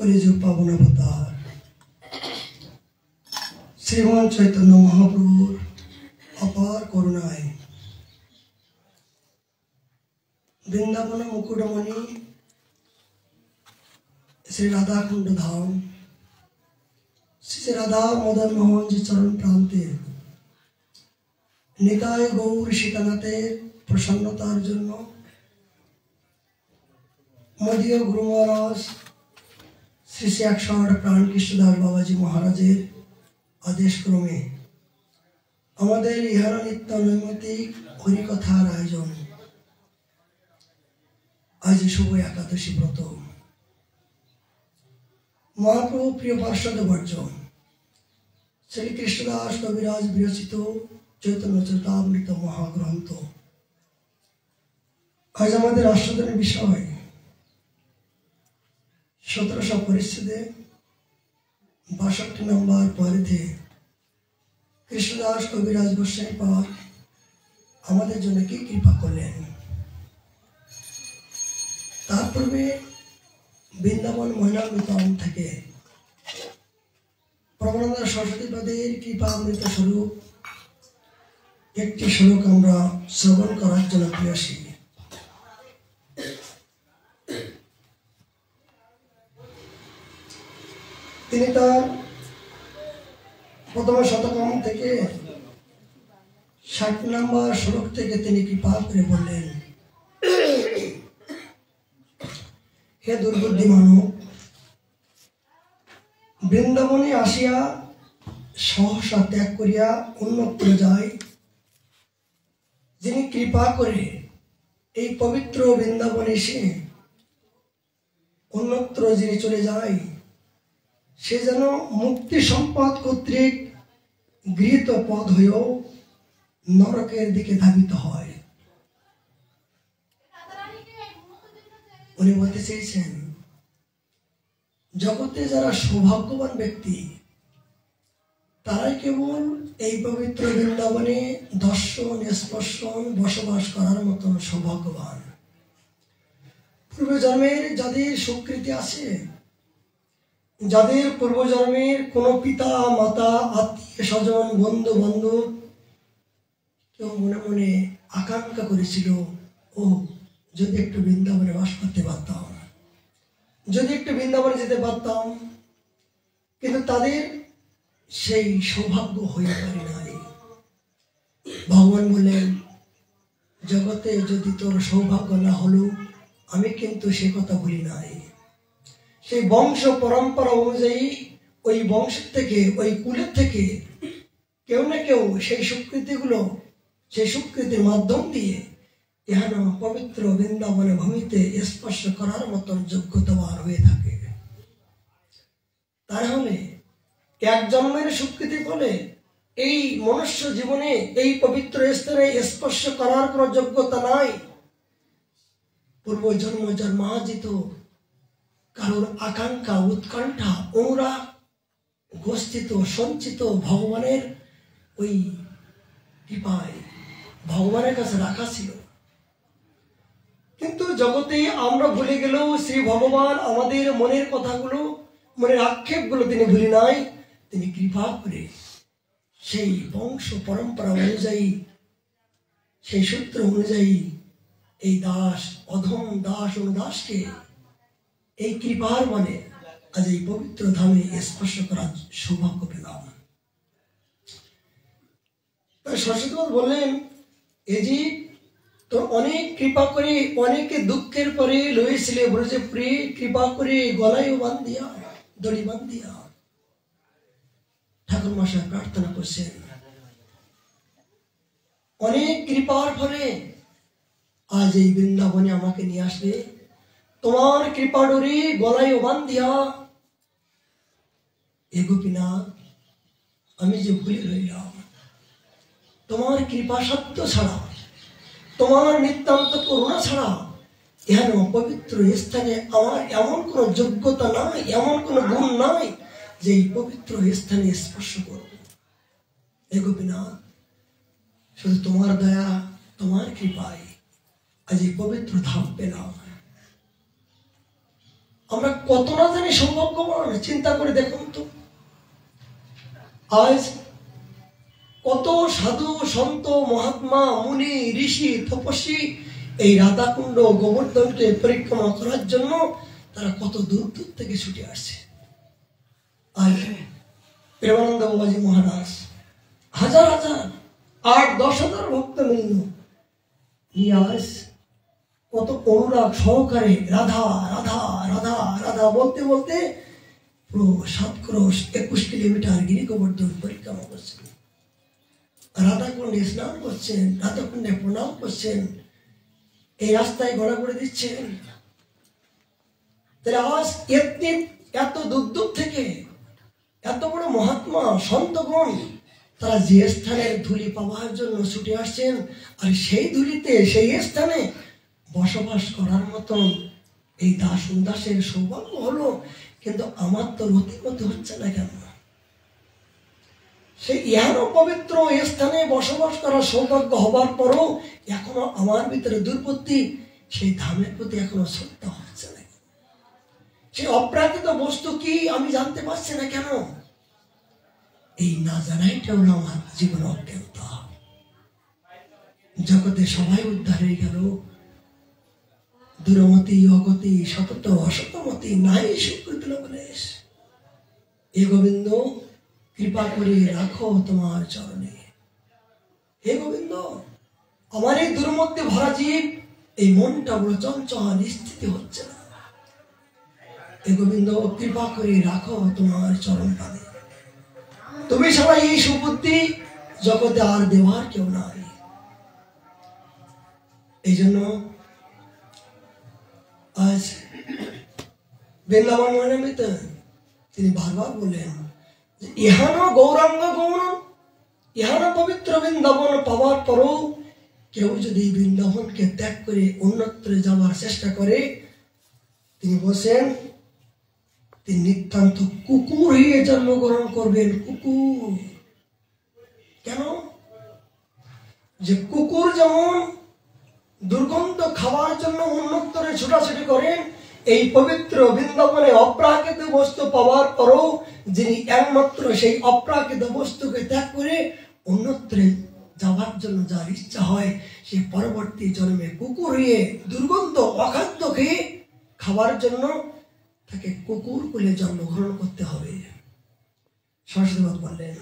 কলিযুগ পাবন অবতার শ্রীমান চৈতন্য মহাপ্রভুর অপার করুণায় বৃন্দাবন মুকুটমণি শ্রী রাধাকুণ্ড ধাম শ্রী রাধা মদন মোহন জি চরণ প্রান্তে নিতাই গৌর সীতানাথের প্রসন্নতার জন্য মদীয় গুরু মহারাজ শ্রী শ্রী 108 প্রাণ কৃষ্ণদাস বাবাজি মহারাজের আদেশ ক্রমে আমাদের ইহারা নিত্য নৈমিত্তিক হরিকথার আয়োজন। আজ শুভ একাদশী ব্রত মহাপ্রভু প্রিয় পার্শ্বদ বর্জন শ্রী কৃষ্ণদাস কবিরাজ বিরচিত চৈতন্য চরিতামৃত মহাগ্রন্থ। আজ আমাদের আস্বাদনের বিষয় 1700 পরিচ্ছেদে 62 নম্বর পরিধে কৃষ্ণদাস কবিরাজ গোস্বামী পাদ আমাদের জন্য কি কৃপা করলেন। তার পূর্বে বৃন্দাবন মহিলামৃতম থেকে প্রবন্দ সরস্বতী পাদের কৃপামৃত স্বরূপ একটি শ্লোক আমরা শ্রবণ করার জন্য প্রিয়সী। তিনি তার প্রথম শতকম থেকে 60 নম্বর শ্লোক থেকে তিনি কৃপা করে বললেন, হে দুর্বুদ্ধি মানব, বৃন্দাবনে আসিয়া সহসা ত্যাগ করিয়া অন্যত্র যায়, যিনি কৃপা করে এই পবিত্র বৃন্দাবনে এসে অন্যত্র যিনি চলে যায়, সে যেন মুক্তি সম্পদ কর্তৃক গৃহীত পদ হয়েও নরকের দিকে ধাবিত হয়। উনি বলতে চেয়েছেন, জগতে যারা সৌভাগ্যবান ব্যক্তি তারাই কেবল এই পবিত্র বৃন্দাবনে দর্শন স্পর্শন বসবাস করার মতন সৌভাগ্যবান। পূর্বজন্মের যাদের স্বীকৃতি আছে, যাদের পূর্বজন্মের কোনো পিতা মাতা আত্মীয় স্বজন বন্ধু বান্ধব কেউ মনে মনে আকাঙ্ক্ষা করেছিল, ও যদি একটু বৃন্দাবনে বাস করতে পারতাম, যদি একটু বৃন্দাবনে যেতে পারতাম, কিন্তু তাদের সেই সৌভাগ্য হয়ে পারে নাই। ভগবান বললেন, জগতে যদি তোর সৌভাগ্য না হলো, আমি কিন্তু সে কথা বলি নাই। সেই বংশ পরম্পরা অনুযায়ী ওই বংশের থেকে ওই কুলের থেকে কেউ না কেউ সেই স্বীকৃতিগুলো সেই স্বীকৃতির মাধ্যম দিয়ে এখানে পবিত্র বৃন্দাবনে ভূমিতে স্পর্শ করার মতন যোগ্যতাবান হয়ে থাকে। তাহলে এক জন্মের স্বীকৃতি বলে এই মনুষ্য জীবনে এই পবিত্র স্থানে স্পর্শ করার কোন যোগ্যতা নাই। পূর্ব জন্ম জন্মার্জিত কারোর আকাঙ্ক্ষা উৎকণ্ঠা অনুরাগ গোষ্ঠিত সঞ্চিত ভগবানের ওই কৃপায় ভগবানের কাছে রাখা ছিল। কিন্তু জগতে আমরা ভুলে গেলেও শ্রী ভগবান আমাদের মনের কথাগুলো মনের আক্ষেপগুলো তিনি ভুলি নাই। তিনি কৃপা করে সেই বংশ পরম্পরা অনুযায়ী সেই সূত্র অনুযায়ী এই দাস অধম দাস অনুদাসকে এই কৃপার মানে আজ এই পবিত্র ধামে স্পর্শ করার সৌভাগ্য পেলাম। সরস্বতী বললেন, এজি তো অনেক কৃপা করে অনেকে দুঃখের পরে লয়েছিলে ব্রজে প্রে কৃপা করে গলায় বান্ধিয়া দড়ি বান্ধিয়া। ঠাকুর মশাই প্রার্থনা করছেন, অনেক কৃপার ফলে আজ এই বৃন্দাবনে আমাকে নিয়ে আসলে, তোমার কৃপা ডোরে গলায় বান্ধিয়া। এ গোপীনাথ, আমি যে ভুলে রইলাম, তোমার কৃপা সত্য ছাড়া তোমার নিত্যান্ত করুণা ছাড়া এখানে পবিত্র স্থানে আমার এমন কোন যোগ্যতা নাই, এমন কোন গুণ নাই যে এই পবিত্র স্থানে স্পর্শ করব। হে গোপীনাথ, শুধু তোমার দয়া তোমার কৃপায় আজ এই পবিত্র ধাম পেলাম। আমরা কত না জানি সৌভাগ্যবান, চিন্তা করে দেখুন তো। আজ কত সাধু সন্ত মহাত্মা মুনি ঋষি তপস্বী এই রাধাকুণ্ড গোবর্ধনকে পরিক্রমা করার জন্য তারা কত দূর দূর থেকে ছুটে আসছে। আজ প্রেমানন্দ বাবাজি মহারাজ হাজার হাজার 8-10,000 ভক্তবৃন্দ নিয়ে আজ কত অনুরাগ সহকারে রাধা রাধা রাধা রাধা বলতে বলতে পুরো 7 ক্রোশ 21 কিলোমিটার গিরি গোবর্ধন পরিক্রমা করছেন, রাধাকুণ্ডে স্নান করছেন, রাধাকুণ্ডে প্রণাম করছেন, এই রাস্তায় ঘোরাঘুরি দিচ্ছেন। তাহলে আজ এত দূর দূর থেকে এত বড় মহাত্মা সন্তগণ তারা যে স্থানের ধুলি পাওয়ার জন্য ছুটে আসছেন, আর সেই ধুলিতে সেই স্থানে বসবাস করার মতন এই দাস দাসের সৌভাগ্য হলো, কিন্তু আমার তো রতিমতি হচ্ছে না কেন? সেই ইহানো পবিত্র স্থানে বসবাস করার সৌভাগ্য হবার পরও এখনো আমার ভিতরে দুর্বুদ্ধি, সেই ধামের প্রতি এখনো শ্রদ্ধা হচ্ছে না। সেই অপ্রাকৃত বস্তু কি আমি জানতে পারছি না কেন? এই না জানাইটা হলো আমার জীবন অজ্ঞানতা। জগতে সবাই উদ্ধার হয়ে গেল, দুরমতি অগতি সতত অসতমতি নাই স্বীকৃত বলেশ। হে গোবিন্দ কৃপা করে রাখো তোমার চরণে। হে গোবিন্দ আমার এই দুর্মধ্যে ভরা জীব, এই মনটা বড় চঞ্চল, স্থিতি হচ্ছে না। হে গোবিন্দ কৃপা করে রাখো তোমার চরণ পাদে। তুমি সবাই এই সুবুদ্ধি জগতে আর দেওয়ার কেউ নাই। এই জন্য আজ বৃন্দাবন মহারামিতে তিনি বারবার বলেন যে ইহানো গৌরাঙ্গ গৌণ, ইহানো পবিত্র বৃন্দাবন পাওয়ার পরও কেউ যদি বৃন্দাবনকে ত্যাগ করে অন্যত্র যাওয়ার চেষ্টা করে, তিনি বলছেন তিনি নিতান্ত কুকুর হয়ে জন্মগ্রহণ করবেন। কুকুর কেন? যে কুকুর যেমন দুর্গন্ধ খাওয়ার জন্য অন্যত্রে ছোটাছুটি করেন, এই পবিত্র বৃন্দাবনে অপ্রাকৃত বস্তু পাওয়ার পরও যিনি একমাত্র সেই অপ্রাকৃত বস্তুকে ত্যাগ করে অন্যত্রে যাওয়ার জন্য যার ইচ্ছা হয়, সে পরবর্তী জন্মে কুকুর হয়ে দুর্গন্ধ অখাদ্য খেয়ে খাওয়ার জন্য তাকে কুকুর বলে জন্মগ্রহণ করতে হবে। সরস্বতী বললেন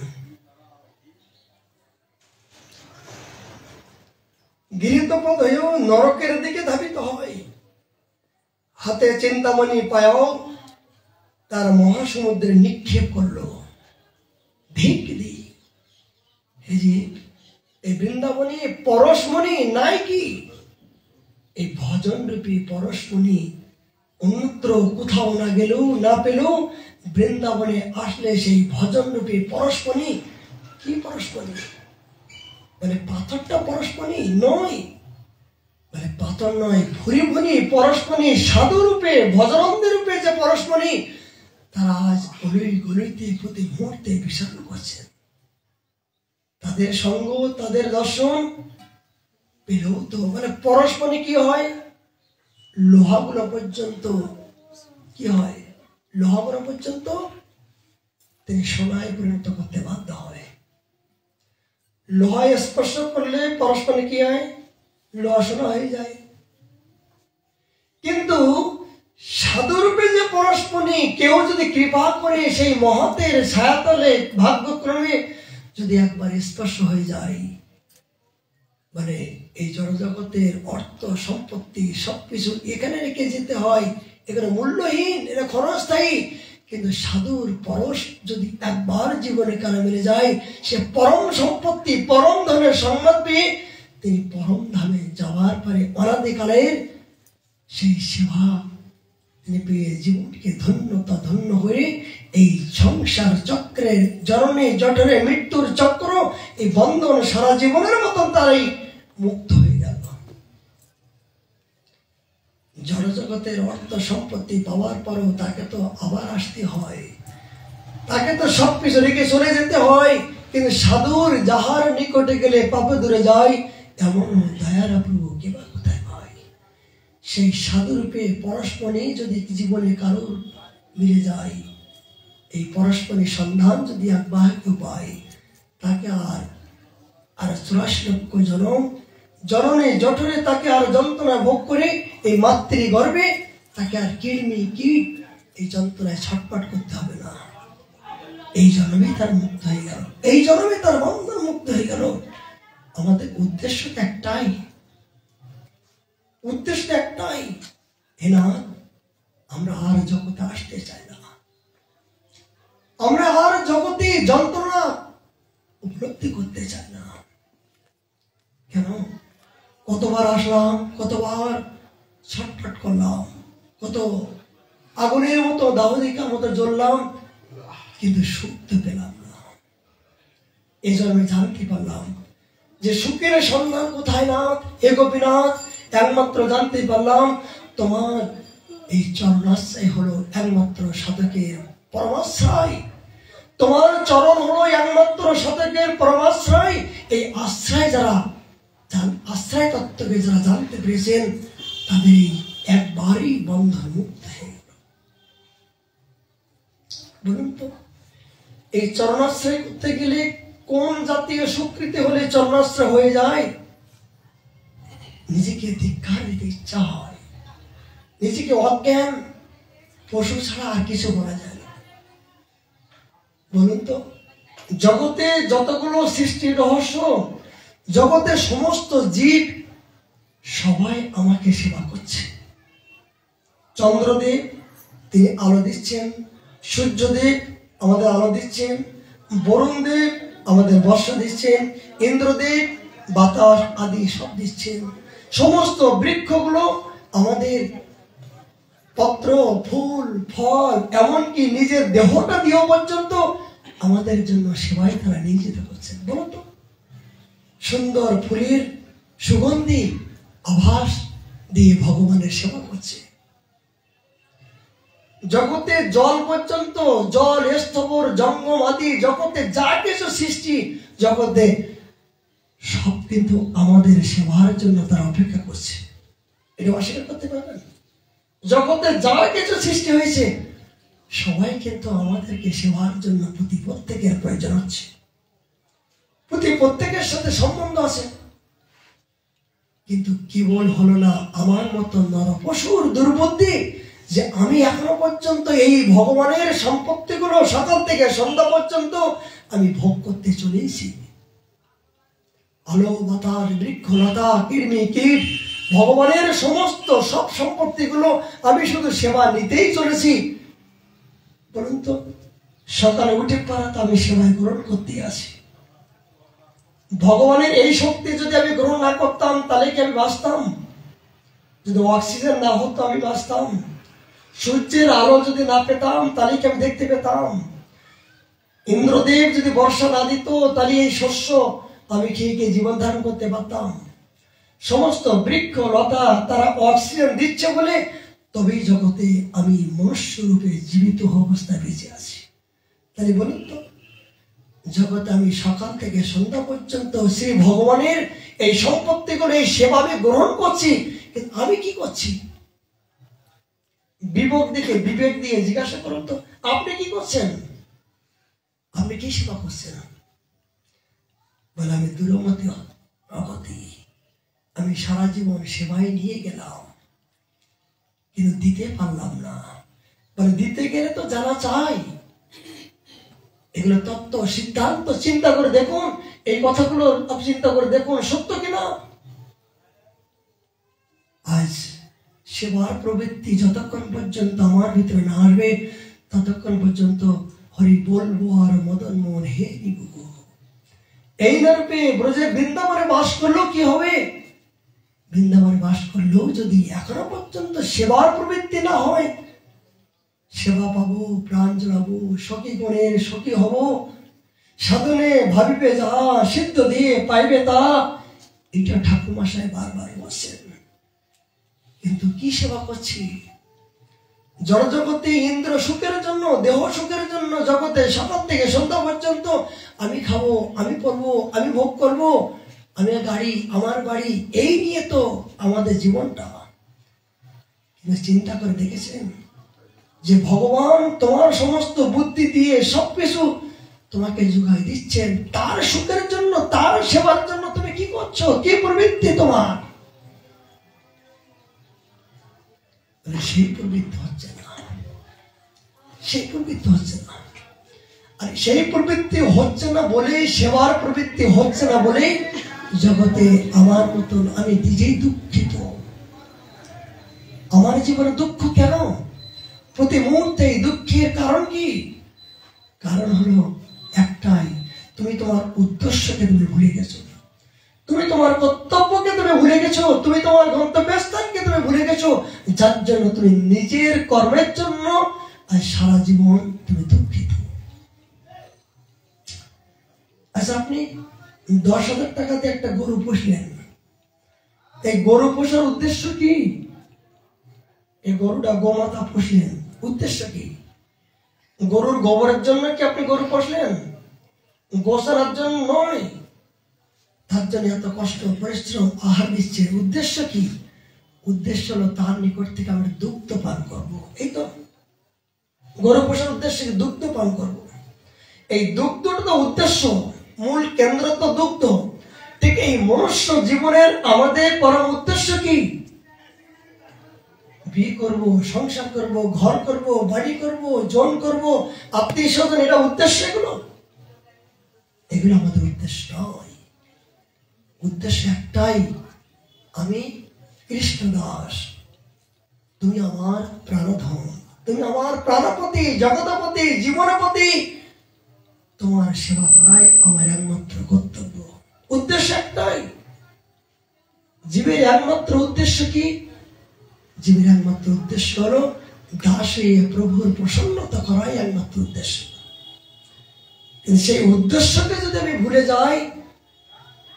গৃহীতপদ হয়েও নরকের দিকে ধাবিত হয়, হাতে চিন্তামণি পায়াও তার মহাসমুদ্রে নিক্ষেপ করলো। ভিক দি এই বৃন্দাবনী পরশমণি নাই কি? এই ভজন রূপী পরশমণি অন্যত্র কোথাও না গেলেও না পেলেও বৃন্দাবনে আসলে সেই ভজন রূপী পরশমণি। কি পরশমণি? মানে পাথরটা পরশমণি নয়, মানে পাথর নয়, ভুরিভুরি পরশমণি সাধু রূপে ভজনন্দ রূপে যে পরশমণি, তারা আজ গলিতে গলিতে প্রতি মুহূর্তে বিশাল করছেন। তাদের সঙ্গ তাদের দর্শন পেলেও তো মানে পরশমণি কি হয়? লোহাগুলো পর্যন্ত কি হয়? লোহাগুলো পর্যন্ত তিনি সোনায় পরিণত করতে বাধ্য হয়। লোহায় স্পর্শ করলে পরশমণি কি হয়? লোহা সোনা হয়ে যায়। কিন্তু সাধুরূপে যে পরশমণি কেউ যদি কৃপা করে সেই মহতের ছায়াতলে ভাগ্যক্রমে যদি একবার স্পর্শ হয়ে যায়, মানে এই জড়জগতের অর্থ সম্পত্তি সবকিছু এখানে রেখে যেতে হয়, এখানে মূল্যহীন, এটা ক্ষণস্থায়ী। কিন্তু সাধুর পরশ যদি একবার জীবনে কানে মিলে যায়, সে পরম সম্পত্তি পরম ধনের সংবাদ পেয়ে তিনি পরম ধামে যাওয়ার পরে অনাদিকালের সেই সেবা তিনি পেয়ে জীবনকে ধন্যতা ধন্য হয়ে এই সংসার চক্রের জননে জঠরে মৃত্যুর চক্র, এই বন্ধন সারা জীবনের মতন তারাই মুক্ত হয়ে গেল। জড়জগতের অর্থ সম্পত্তি পাওয়ার পরেও তাকে তো আবার আসতে হয়, তাকে তো সবকিছু রেখে চলে যেতে হয়। কিন্তু সাধুর যাহার নিকটে গেলে পাপে দূরে যায়, এমন দয়ার প্রভু কেবা কোথায় পায়? সেই সাধুরূপে পরস্পরই যদি জীবনে কারোর মিলে যায়, এই পরস্পরের সন্ধান যদি একবার কেউ পায়, তাকে আর 84 লক্ষ জনম জননে জঠরে তাকে আর যন্ত্রণা ভোগ করে এই মাতৃ গর্ভে তাকে আর কীট এই যন্ত্রণায় ছটফট করতে হবে না। এই জন্মে তার মুক্ত হয়ে গেল, এই জন্মে তার বন্ধন মুক্ত হয়ে গেল। আমাদের উদ্দেশ্য একটাই, হেনাথ, আমরা আর জগতে আসতে চাই না, আমরা আর জগতে যন্ত্রণা উপলব্ধি করতে চাই না। কেন? কতবার আসলাম, কতবার ছটফট করলাম, কত আগুনের মতো দাহদিকার মতো জ্বললাম, কিন্তু সুখ তো পেলাম না। এই জন্যে জানতে পারলাম যে সুখের সন্ধান কোথায় নাথ, হে গোপীনাথ। একমাত্র জানতে পারলাম তোমার এই চরণাশ্রয় হলো একমাত্র সাধকের পরমাশ্রয়, তোমার চরণ হলো একমাত্র সাধকের পরমাশ্রয়। এই আশ্রয় যারা আশ্রয় তত্ত্বকে যারা জানতে পেরেছেন, তাদের একবারই বন্ধন মুক্ত হয়ে গেল। বলুন তো, এই চরণাশ্রয় করতে গেলে কোন জাতীয় স্বীকৃতি হলে চরণাশ্রয় হয়ে যায়? নিজেকে ধিক্কার দিতে ইচ্ছা হয়, নিজেকে অজ্ঞান পশু ছাড়া আর কিছু বলা যায় না। বলুন তো, জগতে যতগুলো সৃষ্টির রহস্য, জগতের সমস্ত জীব সবাই আমাকে সেবা করছে। চন্দ্রদেব তিনি আলো দিচ্ছেন, সূর্যদেব আমাদের আলো দিচ্ছেন, বরুণদেব আমাদের বর্ষা দিচ্ছেন, ইন্দ্রদেব বাতাস আদি সব দিচ্ছেন। সমস্ত বৃক্ষগুলো আমাদের পত্র, ফুল, ফল, এমনকি নিজের দেহটা দিয়েও পর্যন্ত আমাদের জন্য সেবাই তারা নিয়োজিত করছেন। বলো তো, সুন্দর ফুলের সুগন্ধি আভাস দিয়ে ভগবানের সেবা করছে। জগতে জল পর্যন্ত, জল, স্থবর, জঙ্গম আদি জগতে যা কিছু সৃষ্টি, জগতে সব কিন্তু আমাদের সেবার জন্য তারা অপেক্ষা করছে। এটা অস্বীকার করতে পারবেন? জগতে যা কিছু সৃষ্টি হয়েছে সবাই কিন্তু আমাদেরকে সেবার জন্য প্রত্যেকের প্রয়োজন হচ্ছে, প্রত্যেকের সাথে সম্বন্ধ আছে। কিন্তু কেবল হলো না আমার মতো নর পশুর দুর্বুদ্ধি যে আমি এখনো পর্যন্ত এই ভগবানের সম্পত্তিগুলো সকাল থেকে সন্ধ্যা পর্যন্ত আমি ভোগ করতে চলেছি। আলো, বাতাস, বৃক্ষ, লতা, কীট, ভগবানের সমস্ত সব সম্পত্তিগুলো আমি শুধু সেবা নিতেই চলেছি। বলুন তো, সকালে উঠে পাড়াতে আমি সেবায় গ্রহণ করতে আসি। ভগবানের এই শক্তি যদি আমি গ্রহণ না করতাম তাহলে কি আমি বাঁচতাম? যদি অক্সিজেন না হতো আমি বাঁচতাম? সূর্যের আলো যদি না পেতাম তাহলে কি আমি দেখতে পেতাম? ইন্দ্রদেব যদি বর্ষা না দিত তাহলে এই শস্য আমি খেয়ে জীবন ধারণ করতে পারতাম? সমস্ত বৃক্ষ, লতা তারা অক্সিজেন দিচ্ছে বলে তবেই জগতে আমি মনুষ্য রূপে জীবিত অবস্থায় বেঁচে আছি। তাহলে বলুন তো, জগতে আমি সকাল থেকে সন্ধ্যা পর্যন্ত শ্রী ভগবানের এই সম্পত্তিগুলো, এই সেবা আমি গ্রহণ করছি, কিন্তু আমি কি করছি? বিবেক দিয়ে জিজ্ঞাসা করুন তো, আপনি কি করছেন? আপনি কি সেবা করছেন? বলে আমি দূরমতি অগতি, আমি সারা জীবন সেবায় নিয়ে গেলাম কিন্তু দিতে পারলাম না। বলে দিতে গেলে তো জানা চাই। এগুলো তত্ত্ব সিদ্ধান্ত চিন্তা করে দেখুন, এই কথাগুলো চিন্তা করে দেখুন সত্য কিনা। আজ সেবার প্রবৃত্তি যতক্ষণ পর্যন্ত আমার ভিতরে না আসবে ততক্ষণ পর্যন্ত হরি বলবো আর মদন মোহন হে নিব। এই রূপে ব্রজে বৃন্দাবনে বাস করলেও কি হবে? বৃন্দাবনে বাস করলেও যদি এখনো পর্যন্ত সেবার প্রবৃত্তি না হয়, সেবা পাবো, প্রাণ জড়াবো, সখী গণের সখী হব, সাধনে ভাবিবে যা, সিদ্ধ দিয়ে পাইবে তা, এটা ঠাকুরমশাই বারবার বলছেন। কিন্তু কি সেবা করছি? জড়জগতে ইন্দ্র সুখের জন্য, দেহ সুখের জন্য জগতে সকাল থেকে সন্ধ্যা পর্যন্ত আমি খাবো, আমি পরবো, আমি ভোগ করবো, আমি গাড়ি, আমার বাড়ি, এই নিয়ে তো আমাদের জীবনটা। চিন্তা করে দেখেছেন যে ভগবান তোমার সমস্ত বুদ্ধি দিয়ে সবকিছু তোমাকে যোগাই দিচ্ছেন, তার সুখের জন্য, তার সেবার জন্য তুমি কি করছো, কি প্রবৃত্তি তোমার? সেই প্রবৃত্তি হচ্ছে না, সেই প্রবৃত্তি হচ্ছে না। আর সেই প্রবৃত্তি হচ্ছে না বলেই, সেবার প্রবৃত্তি হচ্ছে না বলেই জগতে আমার মতন আমি নিজেই দুঃখিত। আমার জীবনে দুঃখ কেন? প্রতি মুহূর্তে দুঃখের কারণ কি? কারণ হলো একটাই, তুমি তোমার উদ্দেশ্যকে তুমি ভুলে গেছো, তুমি তোমার কর্তব্যকে তুমি ভুলে গেছো, তুমি তোমার গন্তব্যস্থানকে তুমি ভুলে গেছো, যার জন্য তুমি নিজের কর্মের জন্য আর সারা জীবন তুমি দুঃখিত। আচ্ছা, আপনি 10,000 টাকাতে একটা গরু পুষলেন, এই গরু পোষার উদ্দেশ্য কি? এই গরুটা গোমাতা পুষলেন, উদ্দেশ্য কি? গরুর গোবরের জন্য কি আপনি গরু পুষলেন? গোসার জন্য নয়। তার জন্য এত কষ্ট, পরিশ্রম, আহার দিচ্ছে, উদ্দেশ্য কি? উদ্দেশ্য হলো তার নিকট থেকে আমরা দুগ্ধ পান করব। এই তো গরু পোষার উদ্দেশ্য কি? দুগ্ধ পান করব। এই দুগ্ধটা তো উদ্দেশ্য, মূল কেন্দ্র তো দুগ্ধ। ঠিক এই মনুষ্য জীবনের আমাদের পরম উদ্দেশ্য কি? বিয়ে করব, সংসার করব, ঘর করব, বাড়ি করব, জন করব, আত্মীয় স্বজন, এটা উদ্দেশ্য। এগুলো আমাদের উদ্দেশ্য নয়। উদ্দেশ্য একটাই, আমি কৃষ্ণ দাস, তুমি আমার প্রাণধন, তুমি আমার প্রাণপতি, জগৎপতি, জীবনপতি, তোমার সেবা করাই আমার একমাত্র কর্তব্য। উদ্দেশ্য একটাই। জীবের একমাত্র উদ্দেশ্য কি? জীবের একমাত্র উদ্দেশ্য হলো দাসে প্রভুর প্রসন্নতা করাই একমাত্র উদ্দেশ্য। কিন্তু সেই উদ্দেশ্যকে যদি আমি ভুলে যাই,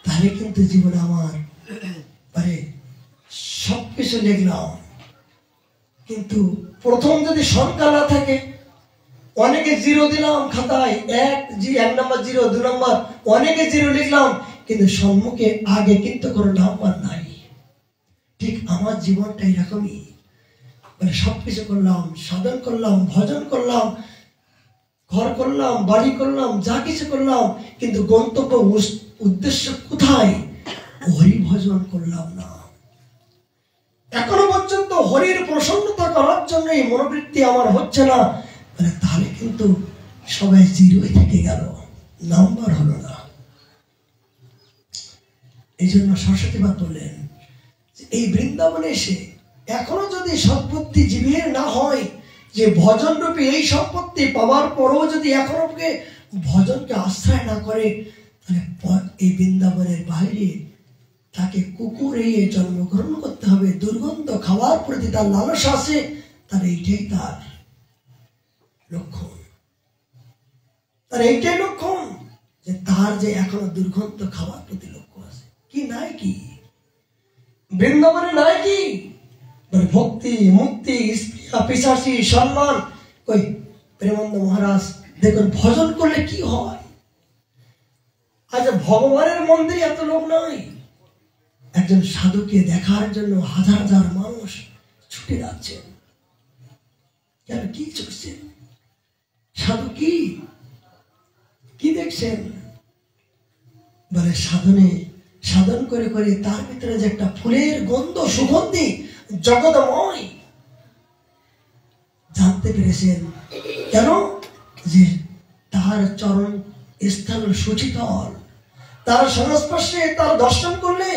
তাহলে কিন্তু জীবনে আমার সবকিছু লিখলাম, কিন্তু প্রথম যদি সংখ্যা না থাকে, অনেকে জিরো দিলাম খাতায়, 1 নাম্বার জিরো, 2 নাম্বার, অনেকে জিরো লিখলাম, কিন্তু সম্মুখে আগে কিন্তু কোনো নাম্বার নাই। ঠিক আমার জীবনটা এরকমই, সবকিছু করলাম, সাধন করলাম, ভজন করলাম, ঘর করলাম, বাড়ি করলাম, যা কিছু করলাম, কিন্তু গন্তব্য উদ্দেশ্য কোথায়? হরি ভজন করলাম না। এখনো পর্যন্ত হরির প্রসন্নতা করার জন্য এই মনোবৃত্তি আমার হচ্ছে না, তাহলে কিন্তু সবাই জিরোই থেকে গেল, নাম্বার হলো না। এই জন্য সরস্বতী মা বললেন, এই বৃন্দাবনে এসে এখনো যদি সম্পত্তি জীবের না হয়, যে ভজন রূপী এই সম্পত্তি পাওয়ার পরেও যদি এখনো ভজনকে আশ্রয় না করে, তাহলে এই বৃন্দাবনের বাইরে তাকে কুকুর এই জন্মগ্রহণ করতে হবে। দুর্গন্ধ খাওয়ার প্রতি তার লালসা আছে, তার এইটাই তার লক্ষণ, তার এইটাই লক্ষণ, যে তার যে এখনো দুর্গন্ধ খাওয়ার প্রতি লক্ষ্য আছে। কি নাই? কি বৃন্দাবনে নাই? কি ভক্তি, মুক্তি, পিশাচি, সম্মান? কই প্রেমানন্দ মহারাজ দেখুন, ভজন করলে কি হয়? আচ্ছা, ভগবানের মন্দিরে এত লোক নাই, একজন সাধুকে দেখার জন্য হাজার হাজার মানুষ ছুটে যাচ্ছেন। কেন? কি চলছেন? সাধু কি কি দেখছেন? বলে সাধন করে করে তার ভিতরে যে একটা ফুলের গন্ধ, সুগন্ধি, জগৎময় জানতে পেরেছেন। কেন? যে তার চরণ স্থান সুচিতল, তার সংস্পর্শে, তার দর্শন করলে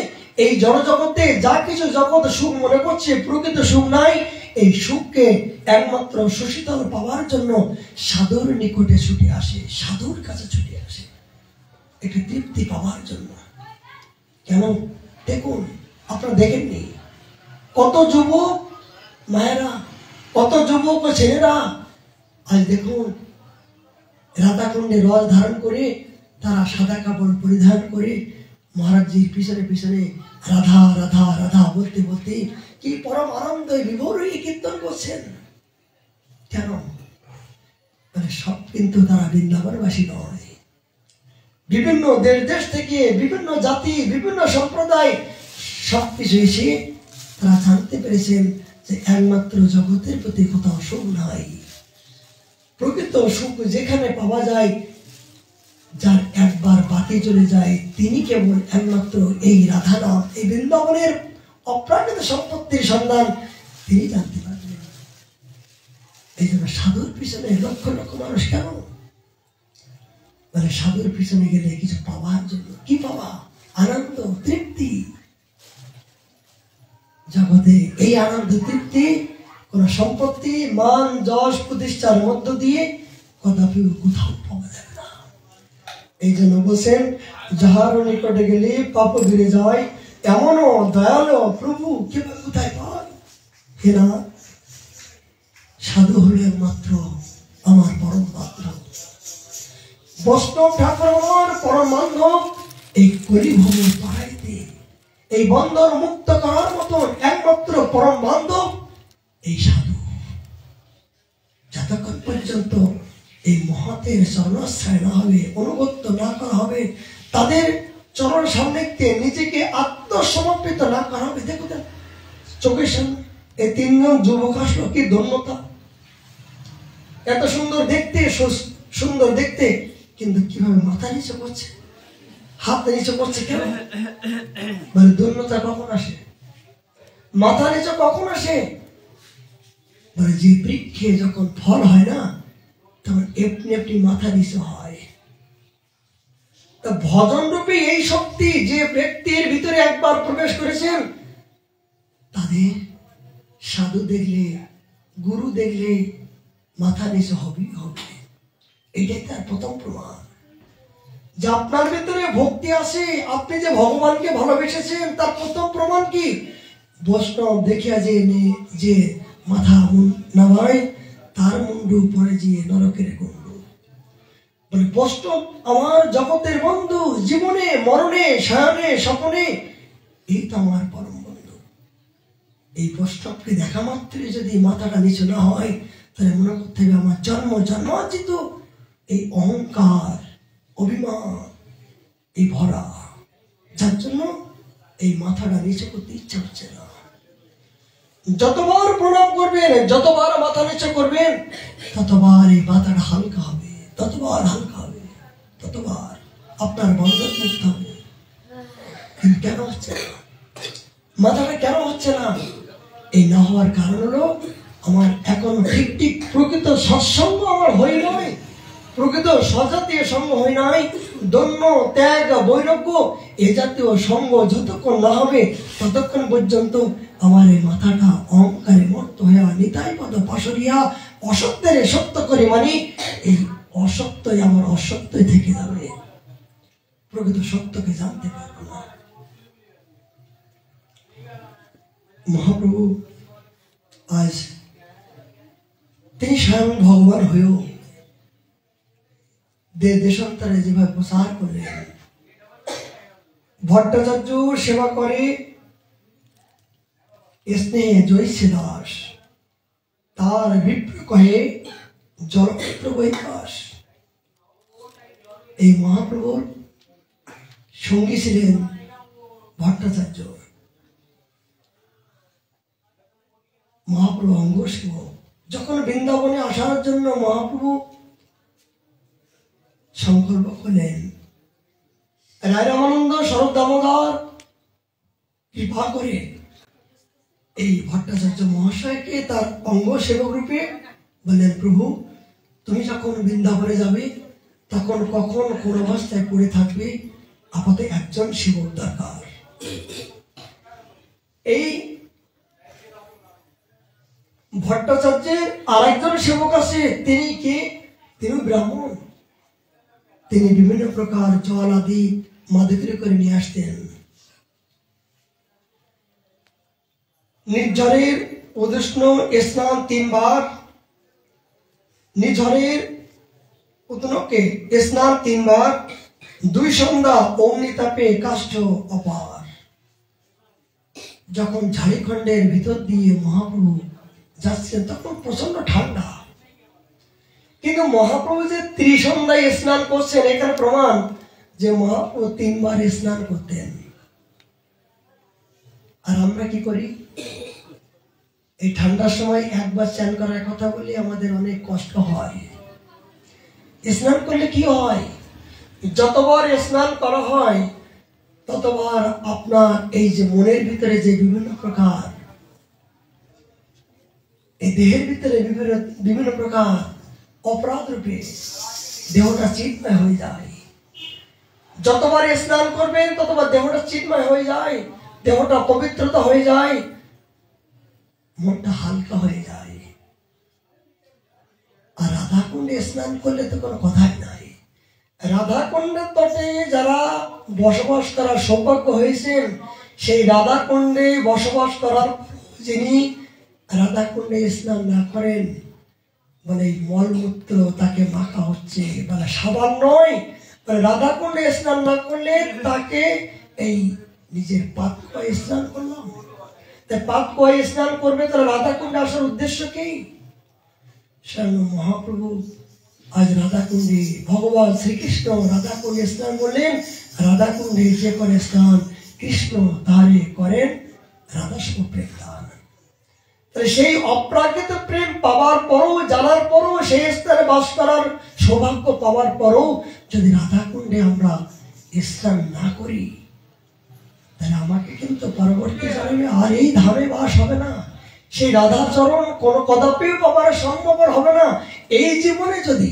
এই জড়জগতে যা কিছু জগৎ সুখ মনে করছে, প্রকৃত সুখ নাই। এই সুখকে একমাত্র সুশীতল পাওয়ার জন্য সাধুর নিকটে ছুটে আসে, সাধুর কাছে ছুটে আসে, একটি তৃপ্তি পাওয়ার জন্য। কেন? দেখুন, আপনারা দেখেননি কত যুবক মায়েরা, কত যুবক ও ছেলেরা আজ দেখুন রাধাকুণ্ডে রস ধারণ করে, তারা সাদা কাপড় পরিধান করে মহারাজজির পিছনে পিছনে রাধা রাধা রাধা বলতে বলতে কি পরম আনন্দ বিভোর হয়ে কীর্তন করছেন। কেন? সব কিন্তু তারা বৃন্দাবনবাসী নয়। বিভিন্ন দেশ থেকে, বিভিন্ন জাতি, বিভিন্ন সম্প্রদায় সবকিছু এসে তারা জানতে পেরেছেন যে একমাত্র জগতের প্রতি কোথাও সুখ নাই। প্রকৃত সুখ যেখানে পাওয়া যায়, যার একবার বাতি চলে যায়, তিনি কেবল একমাত্র এই রাধা নাম, এই বৃন্দাবনের অপ্রাকৃত সম্পত্তির সন্ধান তিনি জানতে পারবেন। এই জন্য সাধুর পিছনে লক্ষ লক্ষ মানুষ কেন? মানে সাধুর পিছনে গেলে কিছু পাওয়ার জন্য। কি পাওয়া? আনন্দ, তৃপ্তি। জগতে এই আনন্দ, তৃপ্তি কোন সম্পত্তি, মান, যশ, প্রতিষ্ঠার মধ্য দিয়ে কদাপি কোথাও পাওয়া যাবে না। এই জন্য বলছেন, যাহার নিকটে গেলে পাপ ধরে যায়, এমনও দয়ালু প্রভু কেবল কোথায় পায়? হে না, সাধু হলে একমাত্র আমার পরম বান্ধব, বৈষ্ণব ঠাকুর আমার পরম বান্ধব। এই কলিভূমি পাড়াইতে এই বন্ধন মুক্ত করার মতন একমাত্র পরম বান্ধব এই সাধু। যতক্ষণ পর্যন্ত এই মহাতের চরণাশ্রয় না হবে, অনুগত্য না করা হবে, তাদের চরণ সান্নিধ্যে নিজেকে আত্মসমর্পিত না করা হবে। দেখো চোখের সামনে এই তিনজন যুবক আসলো, কি ধন্যতা! এত সুন্দর দেখতে, সুন্দর দেখতে, কিন্তু কিভাবে মাথা নিচে করছে, হাত নিচে করছে কেন? মানে ধন্যতা কখন আসে? মাথা নিচে কখন আসে? মানে যে বৃক্ষে যখন ফল হয় না, তখন এমনি এমনি মাথা নিচে হয়। তা ভজন রূপে এই শক্তি যে ব্যক্তির ভিতরে একবার প্রবেশ করেছেন, তাদের সাধু দেখলে, গুরু দেখলে মাথা নিচে হবেই হবে। এটাই তার প্রথম প্রমাণ যে আপনার ভিতরে ভক্তি আছে, আপনি যে ভগবানকে ভালোবেসেছেন, তার প্রথম প্রমাণ কি? বৈষ্ণব দেখিয়া যে মাথা নামায়, তার মুন্ডু পরে যে নরকের গন্ডু। বলে বৈষ্ণব আমার জগতের বন্ধু, জীবনে মরণে শয়নে স্বপনে এই তো আমার পরম বন্ধু। এই বৈষ্ণবকে দেখা মাত্রই যদি মাথাটা নিচু না হয়, তাহলে মনে করতে হবে আমার জন্মার্জিত এই অহংকার, অভিমান, এই ভরা, যার জন্য এই মাথাটা নিচু করতে ইচ্ছা হচ্ছে না। যতবার প্রণাম করবেন, যতবার মাথা নিচু করবেন, ততবার এই মাথাটা হালকা হবে, ততবার হালকা হবে, ততবার আপনার বন্ধন মুক্ত হবে। কিন্তু কেন হচ্ছে না? মাথাটা কেন হচ্ছে না? এই না হওয়ার কারণ হলো আমার এখন ঠিক ঠিক প্রকৃত সৎসঙ্গ আমার হই নয়, প্রকৃত সজাতীয় সঙ্গ হই নাই। দন্য, ত্যাগ, বৈরাগ্য এ জাতীয় সঙ্গ যতক্ষণ না হবে, ততক্ষণ পর্যন্ত আমার এই মাথাটা অহংকারে মত্ত হইয়া নিতাই পদ পাশরিয়া অসত্যের সত্য করে মানে এই অসত্যই আমার অসত্যই থেকে যাবে, প্রকৃত সত্যকে জানতে পারবো না। মহাপ্রভু আজ তিনি স্বয়ং ভগবান হয়েও দেশান্তরে যেভাবে প্রচার করলেন, ভট্টাচার্য সেবা করে স্নেহে জয়সে দাস, তার বিপ্র কহে জলপুত্র বৈকাশ। এই মহাপ্রভুর সঙ্গী ছিলেন ভট্টাচার্য। মহাপ্রভু অঙ্গ সেবক। যখন বৃন্দাবনে আসার জন্য মহাপ্রভু সংকল্প করলেন, রায় রামানন্দ শরৎ দামোদর কৃপা করে এই ভট্টাচার্য মহাশয়কে তার অঙ্গ সেবক রূপে বললেন, প্রভু তুমি যখন বৃন্দাবনে যাবে, তখন কখন কোন অবস্থায় পড়ে থাকবে, আপাতত একজন সেবক দরকার। এই ভট্টাচার্যের আরেকজন সেবক আছে, তিনি কে? তিনি ব্রাহ্মণ। তিনি বিভিন্ন প্রকার জল আদি মাদুরে করে নিয়ে আসতেন। নির্ঝরের উদষ্ণ স্নান 3 বার, নিঝরের উতনকে স্নান 3 বার, 2 সন্ধ্যা অগ্নিতাপে কাষ্ঠ অপার। যখন ঝাড়খণ্ডের ভিতর দিয়ে মহাপ্রভু যাচ্ছেন, তখন প্রচন্ড ঠান্ডা, কিন্তু মহাপ্রভু যে 3 সন্ধ্যায় স্নান করছেন, এখানে প্রমাণ যে মহাপ্রভু 3 বার স্নান করতেন। আর আমরা কি করি? এই ঠান্ডার সময় একবার স্নান করার কথা বলি আমাদের অনেক কষ্ট হয়। স্নান করলে কি হয়? যতবার স্নান করা হয় ততবার আপনার এই যে মনের ভিতরে যে বিভিন্ন প্রকার, এই দেহের ভিতরে বিভিন্ন প্রকার অপরাধ রূপে দেহটা চিন্ময় হয়ে যায়। যতবার স্নান করবেন ততবার দেহটা চিন্ময় হয়ে যায়, দেহটা পবিত্রতা হয়ে যায়, মনটা হালকা হয়ে যায়। আর রাধাকুণ্ডে স্নান করলে তো কোনো কথাই নাই। রাধাকুণ্ডের তটে যারা বসবাস করার সৌভাগ্য হয়েছেন, সেই রাধাকুণ্ডে বসবাস করার যিনি রাধাকুণ্ডে স্নান না করেন, বলে মলমূত্র তাকে মাখা হচ্ছে, বলে সাবান নয়, রাধাকুণ্ডে স্নান না করলে তাকে এই নিজের পাপ কয়ে স্নান করলাম। তাই পাপ কয়ে স্নান করবে, তাহলে রাধাকুণ্ডে আসার উদ্দেশ্য কি? স্বয়ং মহাপ্রভু আজ রাধাকুণ্ডে, ভগবান শ্রীকৃষ্ণ রাধাকুণ্ডে স্নান করলেন। রাধাকুণ্ডে যে করে স্নান, কৃষ্ণ তারে করেন রাধাস্ব প্রেম দান। তাহলে সেই অপ্রাকৃত প্রেম পাওয়ার পরও, জানার পরও, সেই স্থানে বাস করার সৌভাগ্য পাওয়ার পরও যদি রাধাকুণ্ডে আমরা স্নান না করি, তাহলে আমাকে কিন্তু পরবর্তী জন্মে আর এই ধামে বাস হবে না। সেই রাধাচরণ কোনো কদাপি পাওয়ার সম্ভব হবে না। এই জীবনে যদি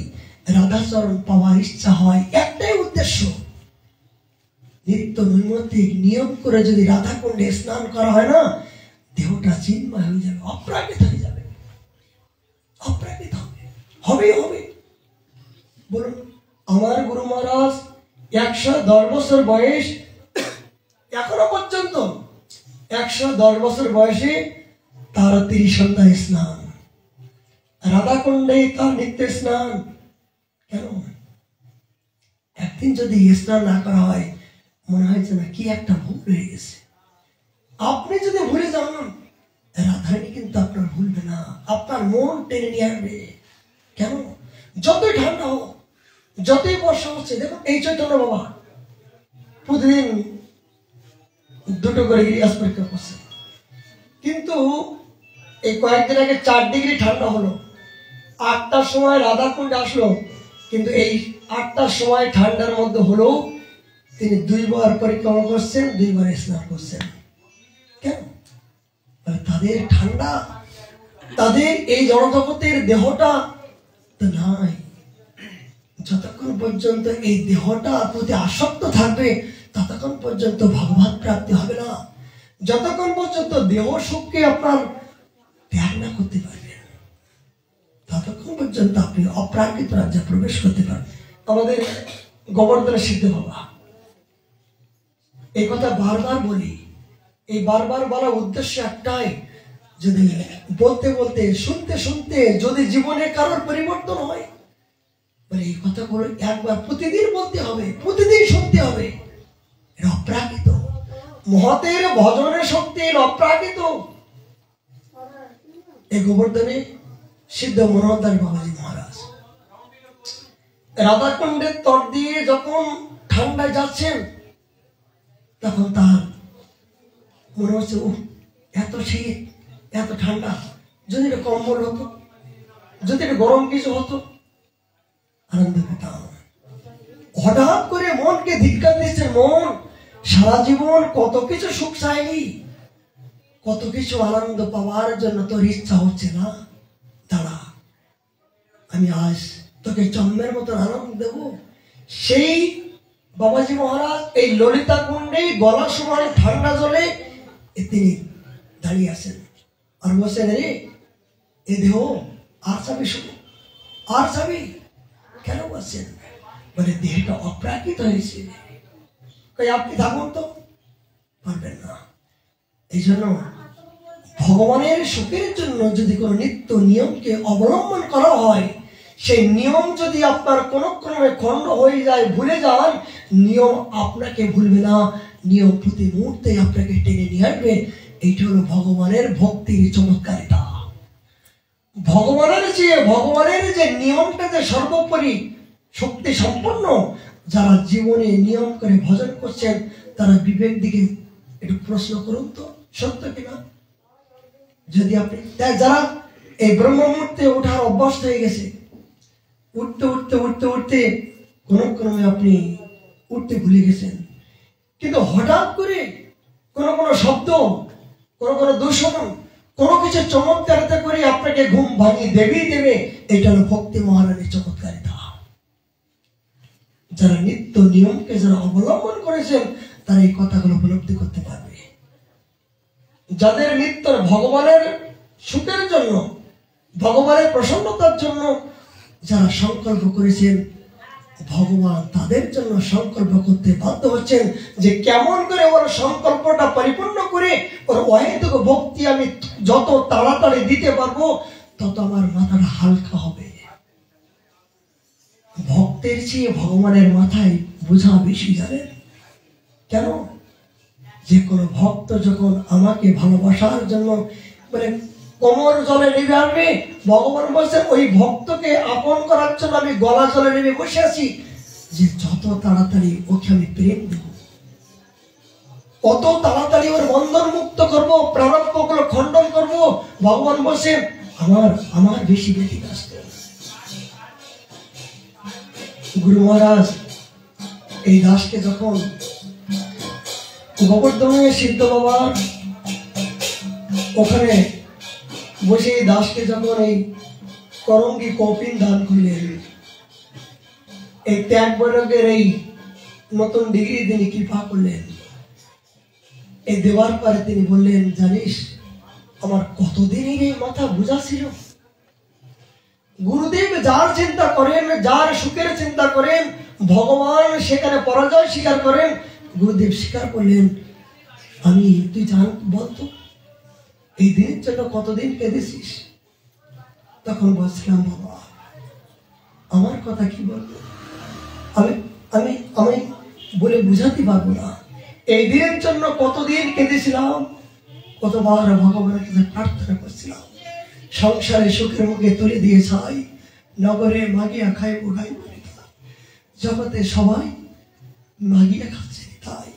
রাধাচরণ পাওয়ার ইচ্ছা হয়, একটাই উদ্দেশ্য, নিত্য নৈমিত্তিক নিয়ম করে যদি রাধাকুণ্ডে স্নান করা হয় না, দেহটা চিন্ময় হয়ে যাবে, অপ্রাকৃত হয়ে যাবে, অপ্রাকৃত হবে, হবেই হবে। বলুন, আমার গুরু মহারাজ 110 বছর বয়স, এখনো পর্যন্ত 110 বছর বয়সে তার 30 সন্ধ্যা স্নান, রাধাকুণ্ডে তার নিত্য স্নান। কেন? একদিন যদি স্নান না করা হয়, মনে হয় যে না কি একটা ভুল হয়ে গেছে। আপনি যদি ভুলে যান, রাধারানী কিন্তু আপনার ভুলবে না, আপনার মন টেনে নিয়ে আসবে। কেন? যতই ঠান্ডা হোক, যতই বর্ষা হচ্ছে, দেখুন এই চৈতন্য বাবা প্রতিদিন 2টো করে গ্যাস পরীক্ষা করছে, কিন্তু এই কয়েকদিন আগে 4 ডিগ্রি ঠান্ডা হলো। 8টার সময় রাধাকুণ্ডে আসলো, কিন্তু এই 8টার সময় ঠান্ডার মধ্যে হলেও তিনি 2বার পরিক্রমা করছেন, 2বার স্নান করছেন। কেন? তাদের ঠান্ডা, তাদের এই জড়জগতের দেহটা তো নাই। যতক্ষণ পর্যন্ত এই দেহটা প্রতি আসক্ত থাকবে, ততক্ষণ পর্যন্ত ভগবত প্রাপ্তি হবে না। যতক্ষণ পর্যন্ত দেহ সুখকে আপনার ত্যাগ না করতে পারবেন, ততক্ষণ পর্যন্ত আপনি অপ্রাকৃত রাজ্যে প্রবেশ করতে পারবেন। আমাদের গোবর্ধনের সিদ্ধ বাবা এই কথা বারবার বলি। এই বারবার বলার উদ্দেশ্য একটাই, যদি বলতে বলতে, শুনতে শুনতে যদি জীবনে কারোর পরিবর্তন হয়, বলে এই কথাগুলো একবার প্রতিদিন বলতে হবে, প্রতিদিন শুনতে হবে। এটা অপ্রাকৃত, মহতের ভজনের শক্তি অপ্রাকৃত। এই গোবর্ধনে সিদ্ধ মনোহরদাস বাবাজি মহারাজ রাধাকুণ্ডের তট দিয়ে যখন ঠান্ডায় যাচ্ছেন, তখন তার মনে হচ্ছে, ও এত শীত, এত ঠান্ডা, যদি এটা কম্বল হতো, যদি এটা গরম কিছু হতো, আনন্দ পেতাম। হঠাৎ করে মনকে ধিক্কার দিচ্ছে, মন সারা জীবন কত কিছু সুখ চাইনি, কত কিছু আনন্দ পাওয়ার জন্য তোর ইচ্ছা হচ্ছে না, দাঁড়া, আমি আজ তোকে জন্মের মতন আনন্দ দেব। সেই বাবাজি মহারাজ এই ললিতা কুণ্ডে গলা সমান ঠান্ডা জলে তিনি দাঁড়িয়ে আছেন আর বলছেন, রে এ দেহ আর যাবি, শুধু আর যাবি কেন? বলছেন, বলে দেহটা অপ্রাকৃত হয়েছে, আপনি থাকুন তো, পারবেন না। এই জন্য ভগবানের সুখের জন্য যদি কোনো নিত্য নিয়মকে অবলম্বন করা হয়, সেই নিয়ম যদি আপনার কোনো ক্রমে খণ্ড হয়ে যায়, ভুলে যান, নিয়ম আপনাকে ভুলবে না, নিয়ম প্রতি মুহূর্তে আপনাকে টেনে নিয়ে আসবে। এইটা হলো ভগবানের ভক্তির চমৎকারিতা। ভগবানের যে নিয়মটা যে সর্বোপরি শক্তি সম্পন্ন, যারা জীবনে নিয়ম করে ভজন করছেন, তারা বিবেক দিকে একটু প্রশ্ন করুন তো, সত্য কিনা? যদি আপনি যারা এই ব্রহ্ম মুহূর্তে ওঠার অভ্যাস হয়ে গেছে, উঠতে উঠতে উঠতে উঠতে ক্রমে আপনি উঠতে ভুলে গেছেন, কিন্তু হঠাৎ করে কোনো শব্দ, কোনো দূষণ, কোনো কিছু চমৎকারিতা করে আপনাকে ঘুম ভাঙিয়ে দেবে। এটা হলো ভক্তি মহারানীর চমৎকারিতা। যারা নিত্য নিয়মকে যারা অবলম্বন করেছেন তারা এই কথাগুলো উপলব্ধি করতে পারবে। যাদের নিত্য ভগবানের সুখের জন্য, ভগবানের প্রসন্নতার জন্য যারা সংকল্প করেছেন, ভগবান তাদের জন্য সংকল্প করতে বাধ্য হচ্ছেন যে কেমন করে ওর সংকল্পটা পরিপূর্ণ করে ওর অহেতুক ভক্তি আমি যত তাড়াতাড়ি দিতে পারবো তত আমার মাথাটা হালকা হবে। ভক্তের চেয়ে ভগবানের মাথায় বোঝা বেশি, জানেন কেন? যে কোনো ভক্ত যখন আমাকে ভালোবাসার জন্য মানে কোমর জলে নেমে আনবে, ভগবান বলছে ওই ভক্তকে আপন করার জন্য আমি গলা জলে নেমে বসে আছি, যে যত তাড়াতাড়ি ওকে আমি প্রেম দেব, কত তাড়াতাড়ি ওর বন্ধন মুক্ত করবো, প্রারব্ধগুলো খণ্ডন করবো। ভগবান বলছে আমার বেশি ব্যতিব্যস্ত। গুরু মহারাজ এই দাসকে যখন গোবর্ধনের সিদ্ধ বাবা ওখানে বসে এই দাসকে যখন এই করঙ্গি কপিন দান করলেন, এই ত্যাগ বৈরাগ্যের এই নতুন ডিগ্রি তিনি কৃপা করলেন, এই দেওয়ার পরে তিনি বললেন, জানিস আমার কতদিনের এই মাথা বোঝা ছিল। গুরুদেব যার চিন্তা করেন, যার সুখের চিন্তা করেন, ভগবান সেখানে পরাজয় স্বীকার করেন। গুরুদেব স্বীকার করলেন, তুই জান বলতো এই দিনের জন্য কতদিন কেঁদেছিস? তখন বলছিলাম, বাবা আমার কথা কি বলবো, আমি আমি বলে বুঝাতে পারবো না। এই দিনের জন্য কতদিন কেঁদেছিলাম, কতবার ভগবানের কাছে প্রার্থনা করছিলাম, সংসারে সুখের মুখে তুলে দিয়ে ছাই, নগরে মাগিয়া খাইব গাইব, জগতে সবাই মাগিয়া খাচ্ছে তাই।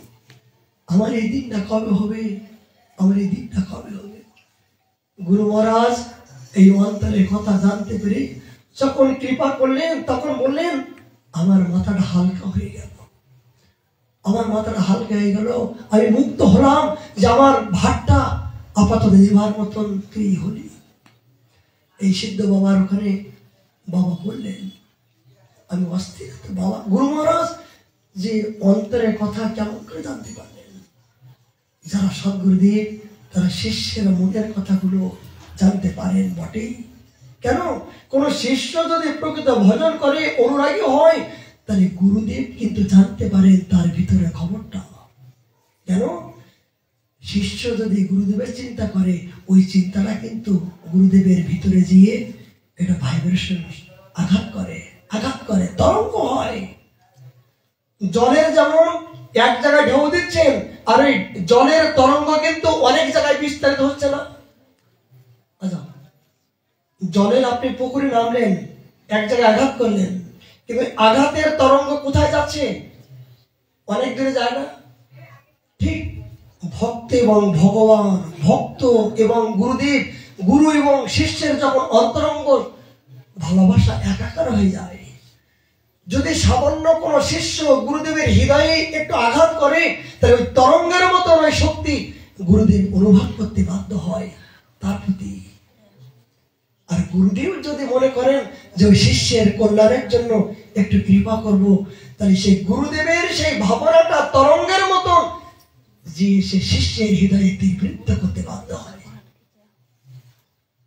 আমার এই দিনটা কবে হবে, আমার এই দিনটা কবে হবে? গুরু মহারাজ এই অন্তরের কথা জানতে পেরে যখন কৃপা করলেন, তখন বললেন, আমার মাথাটা হালকা হয়ে গেল, আমার মাথাটা হালকা হয়ে গেল, আমি মুক্ত হলাম, যে আমার ভাতটা আপাতত নিভার মতন তুই হলি। এই সিদ্ধ বাবার ওখানে বাবা বললেন, আমি অস্থির। বাবা গুরু মহারাজ যে অন্তরের কথা কেমন করে জানতে পারলেন? যারা সদ্গুরুদেব তারা শিষ্যের মনের কথাগুলো জানতে পারেন বটেই। কেন? কোন শিষ্য যদি প্রকৃত ভজন করে, অনুরাগী হয়, তাহলে গুরুদেব কিন্তু জানতে পারেন তার ভিতরে খবরটা। কেন? শিষ্য যদি গুরুদেবের চিন্তা করে, ওই চিন্তাটা কিন্তু গুরুদেবের ভিতরে গিয়ে এটা ভাইব্রেশন আঘাত করে, তরঙ্গ হয়। জলের যেমন এক জায়গায় ঢেউ দিচ্ছেন, আর ওই জলের তরঙ্গ কিন্তু অনেক জায়গায় বিস্তারিত হচ্ছে না। আচ্ছা, জলের আপনি পুকুরে নামলেন, এক জায়গায় আঘাত করলেন, কিন্তু আঘাতের তরঙ্গ কোথায় যাচ্ছে? অনেক দূরে যায় না? ঠিক ভক্ত এবং ভগবান, ভক্ত এবং গুরুদেব, গুরু এবং শিষ্যের যখন অন্তরঙ্গ ভালোবাসা একাকার হয়ে যায়, যদি সামান্য কোন শিষ্য গুরুদেবের হৃদয়ে একটু আঘাত করে, তাহলে ওই তরঙ্গের মতো ওই শক্তি গুরুদেব অনুভব করতে বাধ্য হয় তার প্রতি। আর গুরুদেব যদি মনে করেন যে ওই শিষ্যের কল্যাণের জন্য একটু কৃপা করব, তাহলে সেই গুরুদেবের সেই ভাবনাটা তরঙ্গের মতো যে সে শিষ্যের হৃদয়ে তীব্রতা করতে বাধ্য হয়।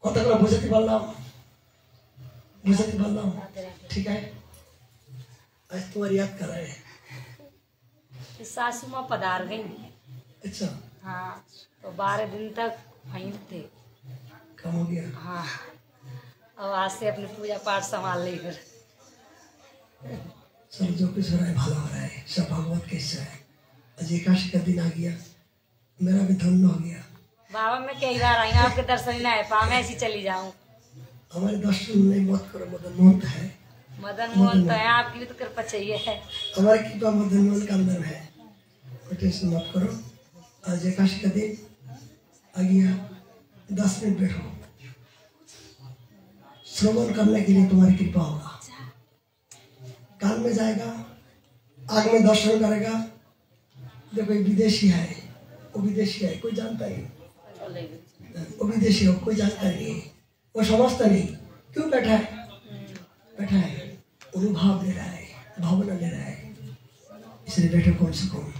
কথাগুলো বুঝাতে পারলাম? ठीक है। आज तुम्हारी याद कर रहे हैं। सासू माँ पधार गई। अच्छा। हाँ, तो 12 दिन तक वहीं थे। कम हो गया? हाँ, और आज से अपनी पूजा पाठ संभाल ली फिर। सब जो कुछ हो रहा है भला हो रहा है, सब भगवत के हिस्सा है। आज एकादशी का दिन आ गया, मेरा भी धन्य हो गया। बाबा मैं कई बार आई हूँ, आपके दर्शन ही ना है पा, मैं ऐसी चली जाऊँ। हमारे दर्शन नहीं मत करो, मदन मोहन है। मदन मोहन तो है, आपकी भी तो कृपा चाहिए है। हमारे कृपा मदन मोहन का अंदर है, कोई टेंशन मत करो। आज एकादशी का दिन आ गया, 10 मिनट बैठो, श्रवण करने के लिए तुम्हारी कृपा होगा। कान में जाएगा, आग में दर्शन करेगा। देखो ये विदेशी है, वो विदेशी है, कोई जानता नहीं। वो विदेशी हो, कोई जानता नहीं, वो समझता नहीं। क्यों बैठा है? बैठा है अनुभव ले रहा है, भावना ले रहा है, इसलिए बैठे कौन से कौन।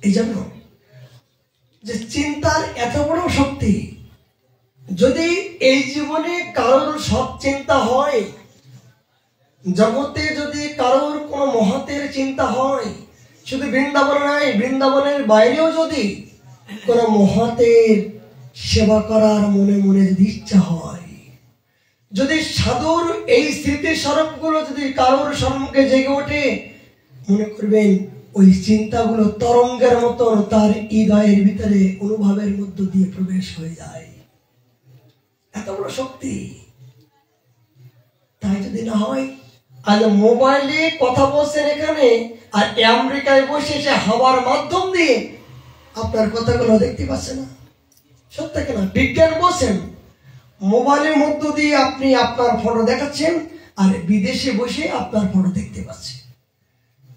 এই জন্য যে চিন্তার এত বড় শক্তি, যদি এই জীবনে কারোর সব চিন্তা হয়, জগতে যদি কারোর কোনো মহতের চিন্তা হয়, শুধু বৃন্দাবন নয়, বৃন্দাবনের বাইরেও যদি কোনো মহতের সেবা করার মনে মনে যদি ইচ্ছা হয়, যদি সাধুর এই স্মৃতি স্বরূপগুলো যদি কারোর সম্মুখে জেগে ওঠে, মনে করবেন ওই চিন্তাগুলো তরঙ্গের মতন তার হৃদয়ের ভিতরে অনুভবের মধ্য দিয়ে প্রবেশ হয়ে যায়। এত বড় শক্তি। তাই যদি না হয়, আজ মোবাইলে কথা বলছেন এখানে, আর আমেরিকায় বসে সে হাওয়ার মাধ্যম দিয়ে আপনার কথাগুলো দেখতে পাচ্ছে না। সত্য কিনা? বিজ্ঞান বলছেন মোবাইলের মধ্য দিয়ে আপনি আপনার ফটো দেখাচ্ছেন, আর বিদেশে বসে আপনার ফটো দেখতে পাচ্ছেন।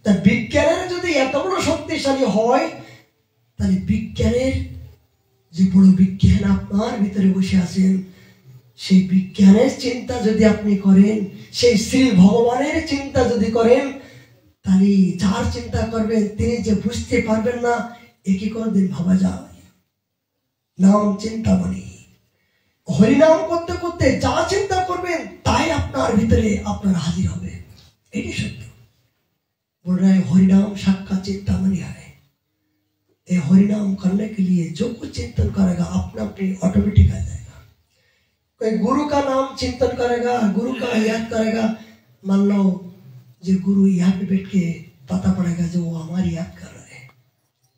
তা বিজ্ঞানের যদি এত বড় শক্তিশালী হয়, তাহলে বিজ্ঞানের যে বড় বিজ্ঞান আপনার ভিতরে বসে আছেন, সেই বিজ্ঞানের চিন্তা যদি আপনি করেন, সেই শ্রী ভগবানের চিন্তা যদি করেন, তাহলে যার চিন্তা করবেন তিনি যে বুঝতে পারবেন না, একই কোনদিন ভাবা যায়। নাম চিন্তামণি, হরিনাম করতে করতে যা চিন্তা করবেন তাই আপনার ভিতরে আপনার হাজির হবে। এটি সত্য। बोल रहे हैं हरिनाम साक्षात चिंतामणि है। ये हरिनाम करने के लिए जो कुछ चिंतन करेगा अपना अपने ऑटोमेटिक आ जाएगा। कोई गुरु का नाम चिंतन करेगा, गुरु का याद करेगा, मान लो जो गुरु यहाँ पे बैठ के पता पड़ेगा जो वो हमारी याद कर रहे हैं।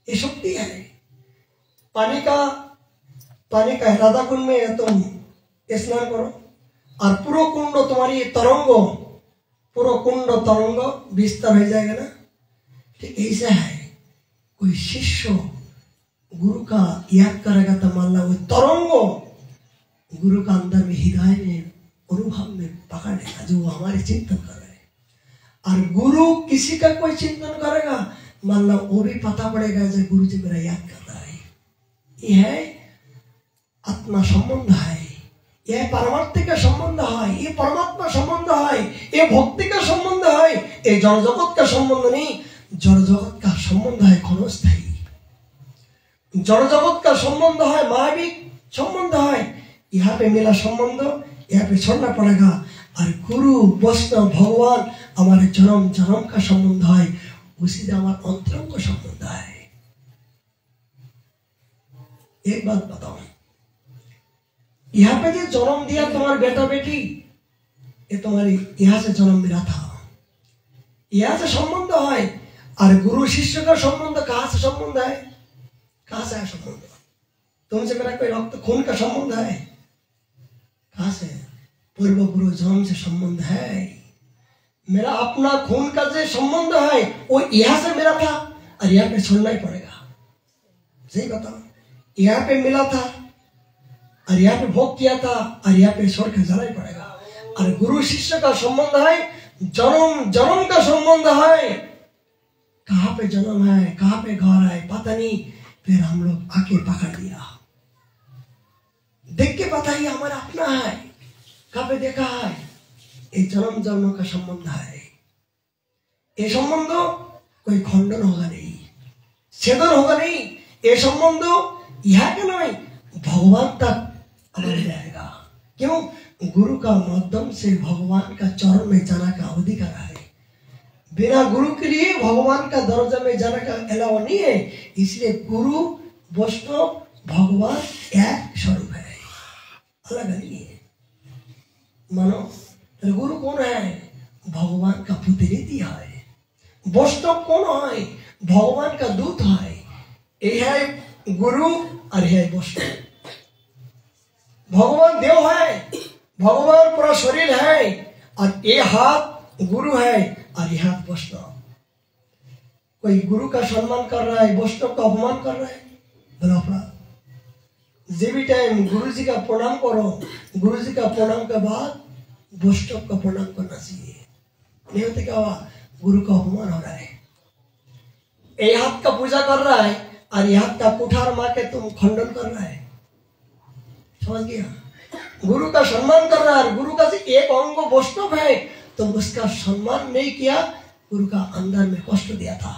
ये शक्ति है। पानी का राधा कुंड में तुम स्नान करो और पूरा कुंड तुम्हारी तरंगो, पूरा कुंड तरंग विस्तार हो जाएगा ना। ठीक ऐसा है, कोई शिष्य गुरु का याद करेगा तो मान लो वो तरंगो गुरु का अंदर में हृदय में अनुभव में पकड़ लेगा जो वो हमारे चिंतन कर रहे हैं। और गुरु किसी का कोई चिंतन करेगा, मान लो वो भी पता पड़ेगा जो गुरु जी मेरा याद कर रहा है। ये है आत्मा संबंध है, यह परमार्थ का संबंध है, ये परमात्मा संबंध है, ये भक्ति का संबंध है, ये जड़ जगत का संबंध नहीं। जड़ जगत का संबंध है क्षणस्थायी, जड़ जगत का संबंध है मानविक संबंध है। यहाँ पे मेरा संबंध यहाँ पे छोड़ना पड़ेगा। और गुरु वैष्णव भगवान हमारे जन्म जन्म का संबंध है, उसी से हमारा अंतरंग का संबंध है। एक बात बताओ, यहाँ पे जो जन्म दिया तुम्हारा बेटा बेटी, ये तुम्हारी यहाँ से जन्म मिला था, यहाँ से संबंध है। और गुरु शिष्य का संबंध कहाँ से संबंध है? कहाँ से है संबंध? तुमसे मेरा कोई रक्त खून का संबंध है? कहाँ से? पूर्व गुरु जन्म से संबंध है। मेरा अपना खून का जो संबंध है वो यहाँ से मिला था, और यहाँ पे छोड़ना ही पड़ेगा। सही बताओ, यहाँ पे मिला था और यहाँ पे भोग किया था, और यहाँ पे छोड़ के जाना ही पड़ेगा। और गुरु शिष्य का संबंध है जन्म जन्म का संबंध है। कहाँ पे जन्म है, कहाँ पे घर है पता नहीं, फिर हम लोग आके पकड़ लिया, देख के पता ही हमारा अपना है। कहाँ पे देखा है? ये जन्म जन्म का संबंध है। ये संबंध कोई खंडन होगा नहीं, छेदन होगा नहीं। ये संबंध यहाँ का नहीं, भगवान तक अमर जाएगा। क्यों? गुरु का माध्यम से भगवान का चरण में जाना का अधिकार है। बिना गुरु के लिए भगवान का दर्जा में जाने का अलावा नहीं है। इसलिए गुरु वैष्णव भगवान एक स्वरूप है, अलग नहीं है। मानो गुरु कौन है? भगवान का प्रतिनिधि है। वैष्णव कौन है? भगवान का दूत है। ये है गुरु और ये है वैष्णव। भगवान देव है, भगवान पूरा शरीर है, और ये हाथ गुरु है और ये हाथ वैष्णव। कोई गुरु का सम्मान कर रहा है, वैष्णव का अपमान कर रहा है, बड़ा अपराध। जे भी टाइम गुरु जी का प्रणाम करो, गुरु जी का प्रणाम के बाद वैष्णव का प्रणाम करना चाहिए। नहीं होते क्या हुआ, गुरु का अपमान हो रहा है। एक हाथ का पूजा कर रहा है और एक हाथ का कुठार मार के तुम खंडन कर रहा है, समझ गया? गुरु का सम्मान कर रहा है, गुरु का एक अंग वैष्णव है, तुम उसका सम्मान नहीं किया, गुरु का अंदर में कष्ट दिया था।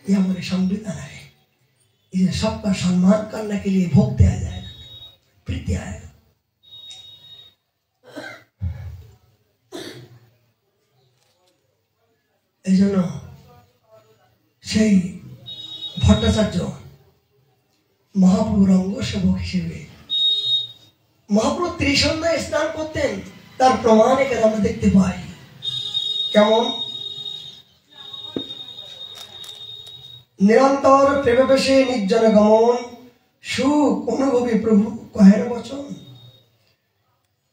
यह हमारे संविधान है। इसे सबका सम्मान करने के लिए भोग दिया जाएगा, प्रीति आएगा। এজন্য সেই ভট্টাচার্য মহাপ্রভুর অঙ্গ সেবক হিসেবে মহাপ্রভু ত্রিসন্ধ্যায় স্নান করতেন, তার প্রমাণ এখানে আমরা দেখতে পাই। কেমন? নিরন্তর প্রেমবেশে নির্জন গমন, সুখ অনুভবী প্রভু কহেন বচন।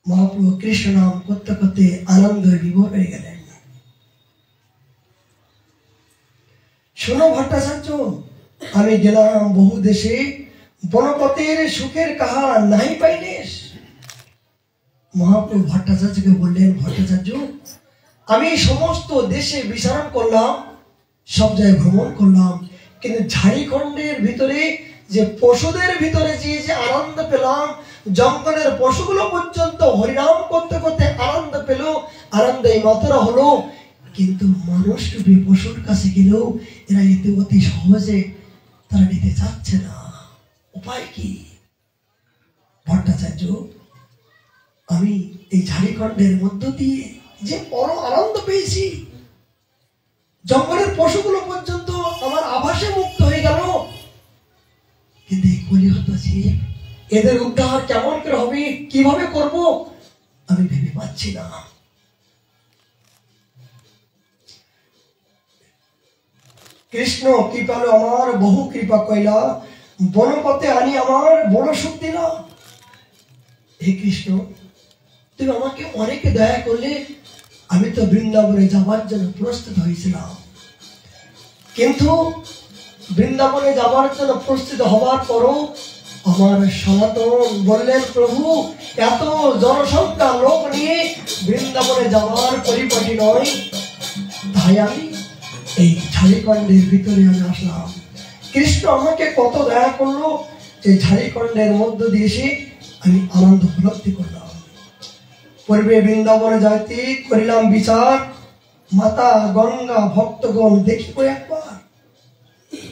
মহাপ্রভু কৃষ্ণ নাম করতে করতে আনন্দের বিভোর হয়ে গেলেন। শোনো ভট্টাচার্য, আমি গেলাম বহু দেশে, বনপথের সুখের কাহা নাই পাইলেস। মহাপ্রভু ভট্টাচার্যকে বললেন, ভট্টাচার্য আমি সমস্ত দেশে বিচরণ করলাম, সব জায়গায় ভ্রমণ করলাম, কিন্তু ঝাড়খণ্ডের ভিতরে যে পশুদের ভিতরে যে যে আনন্দ পেলাম, জঙ্গলের পশুগুলো পর্যন্ত হরিনাম করতে করতে আনন্দ পেল, আনন্দ এই মাত্রা হলো, কিন্তু মানুষ রূপী পশুর কাছে গেলেও এরা এতে অতি সহজে তারা নিতে চাচ্ছে না। উপায় কি? ভট্টাচার্য আমি এই ঝাড়খণ্ডের মধ্য দিয়ে যে বড় আনন্দ পেয়েছি, জঙ্গলের পশুগুলো পর্যন্ত আমার আভাসে মুক্ত হয়ে গেল, কিন্তু এই কলিহত আছে, এদের উদ্ধার কেমন করে হবে, কিভাবে করব আমি ভেবে পাচ্ছি না। কৃষ্ণ কৃপালো আমার বহু কৃপা কইলা, বনপথে আনি আমার বড় সুখ দিলা। হে কৃষ্ণ তুমি আমাকে অনেকে দয়া করলে, আমি তো বৃন্দাবনে যাওয়ার জন্য প্রস্তুত হয়েছিলাম, কিন্তু বৃন্দাবনে যাওয়ার জন্য প্রস্তুত হওয়ার পরও আমার সনাতন বললেন, প্রভু এত জনসংখ্যা লোক নিয়ে বৃন্দাবনে যাওয়ার পরিপাটি নয়, তাই আমি এই ঝাড়খণ্ডের ভিতরে আমি আসলাম। কৃষ্ণ আমাকে কত দয়া করলো, এই ঝাড়খণ্ডের মধ্য দিয়ে এসে আমি আনন্দ উপলব্ধি করলাম। পূর্বে বৃন্দাবনে যাইতে করিলাম বিচার, মাতা গঙ্গা ভক্তগণ দেখিব একবার।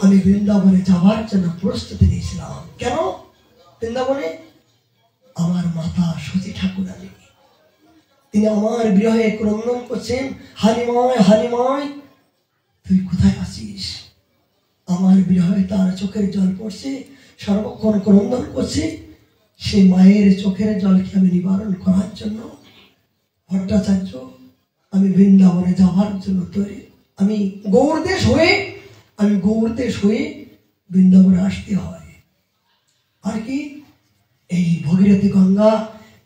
আমি বৃন্দাবনে যাওয়ার জন্য প্রস্তুতি নিয়েছিলাম। কেন বৃন্দাবনে? আমার মাতা সতী ঠাকুরানী, তিনি আমার বিরহে ক্রন্দন করছেন, হানিময় হানিময় তুই কোথায় আছিস? আমার বিরহে তার চোখের জল পড়ছে, সর্বক্ষণ ক্রন্দন করছে। সেই মায়ের চোখের জলকে আমি নিবারণ করার জন্য ভট্টাচার্য আমি বৃন্দাবনে যাওয়ার জন্য তৈরি। আমি গৌরদেশ হয়ে বৃন্দাবনে আসতে হয়। আর কি এই ভগীরথী গঙ্গা,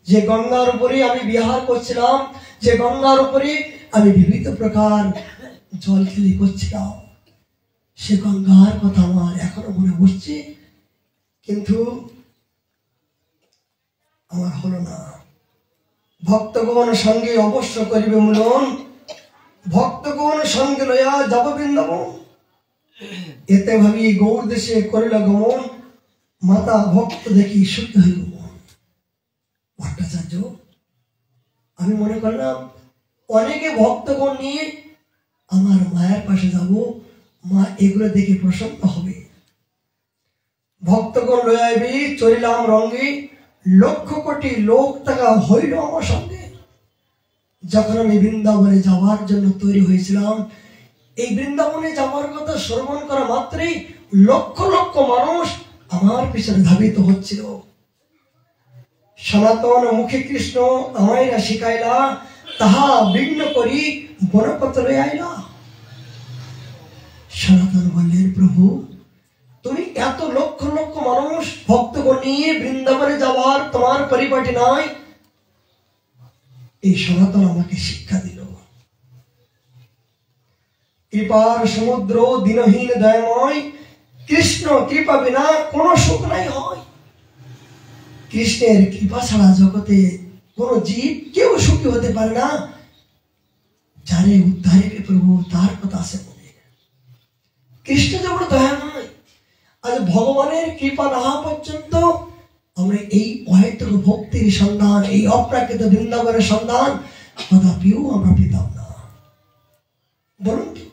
যে গঙ্গার উপরে আমি বিহার করছিলাম, যে গঙ্গার উপরে আমি বিভিন্ন প্রকার জল খেলি করছিলাম, সে গঙ্গার কথা আমার এখনো মনে পড়ছে, কিন্তু আমার হলো না। ভক্তগণ সঙ্গে অবশ্য করিবে মিলন, ভক্তগণ সঙ্গে লইয়া যাব বৃন্দাবন। এতে ভাবি গৌর দেশে করিল গমন, মাতা ভক্ত দেখি সুখী হইল মন। ভট্টাচার্য আমি মনে করলাম অনেকে ভক্তগণ নিয়ে আমার মায়ের পাশে যাব, মা এগুলো দেখে প্রসন্ন হবে। ভক্তগণ লয়াবি চলিলাম রঙ্গে, লক্ষ কোটি লোক টাকা হইল আমার সঙ্গে। যখন আমি বৃন্দাবনে যাওয়ার জন্য তৈরি হয়েছিলাম, এই বৃন্দাবনে যাওয়ার কথা শ্রবণ করা মাত্রই লক্ষ লক্ষ মানুষ আমার পিছনে ধাবিত হচ্ছিল। সনাতন মুখে কৃষ্ণ আমায় না শিখাইলা, তাহা বিঘ্ন করি বনপথ লই আইলা। সনাতন বললেন, প্রভু তুমি এত লক্ষ লক্ষ মানুষ ভক্তগণ নিয়ে বৃন্দাবনে যাওয়ার তোমার পরিপাটি নাই, এই সনাতন আমাকে শিক্ষা দিল। কৃপার সমুদ্র দিনহীন দয়াময়, কৃষ্ণ কৃপা বিনা কোন সুখ নাই হয়। কৃষ্ণের কৃপা ছাড়া জগতে কোন জীব কেউ সুখী হতে পারে না। যারে উদ্ধারে প্রভু তার কথা আছে মনে। কৃষ্ণ যেমন দয়াময়, আজ ভগবানের কৃপা না হওয়া পর্যন্ত আমরা এই অহেতুক ভক্তির সন্ধান, এই অপ্রাকৃত বৃন্দাবনের সন্ধান কদাপিও আমরা পেতাম না। বলুন তো,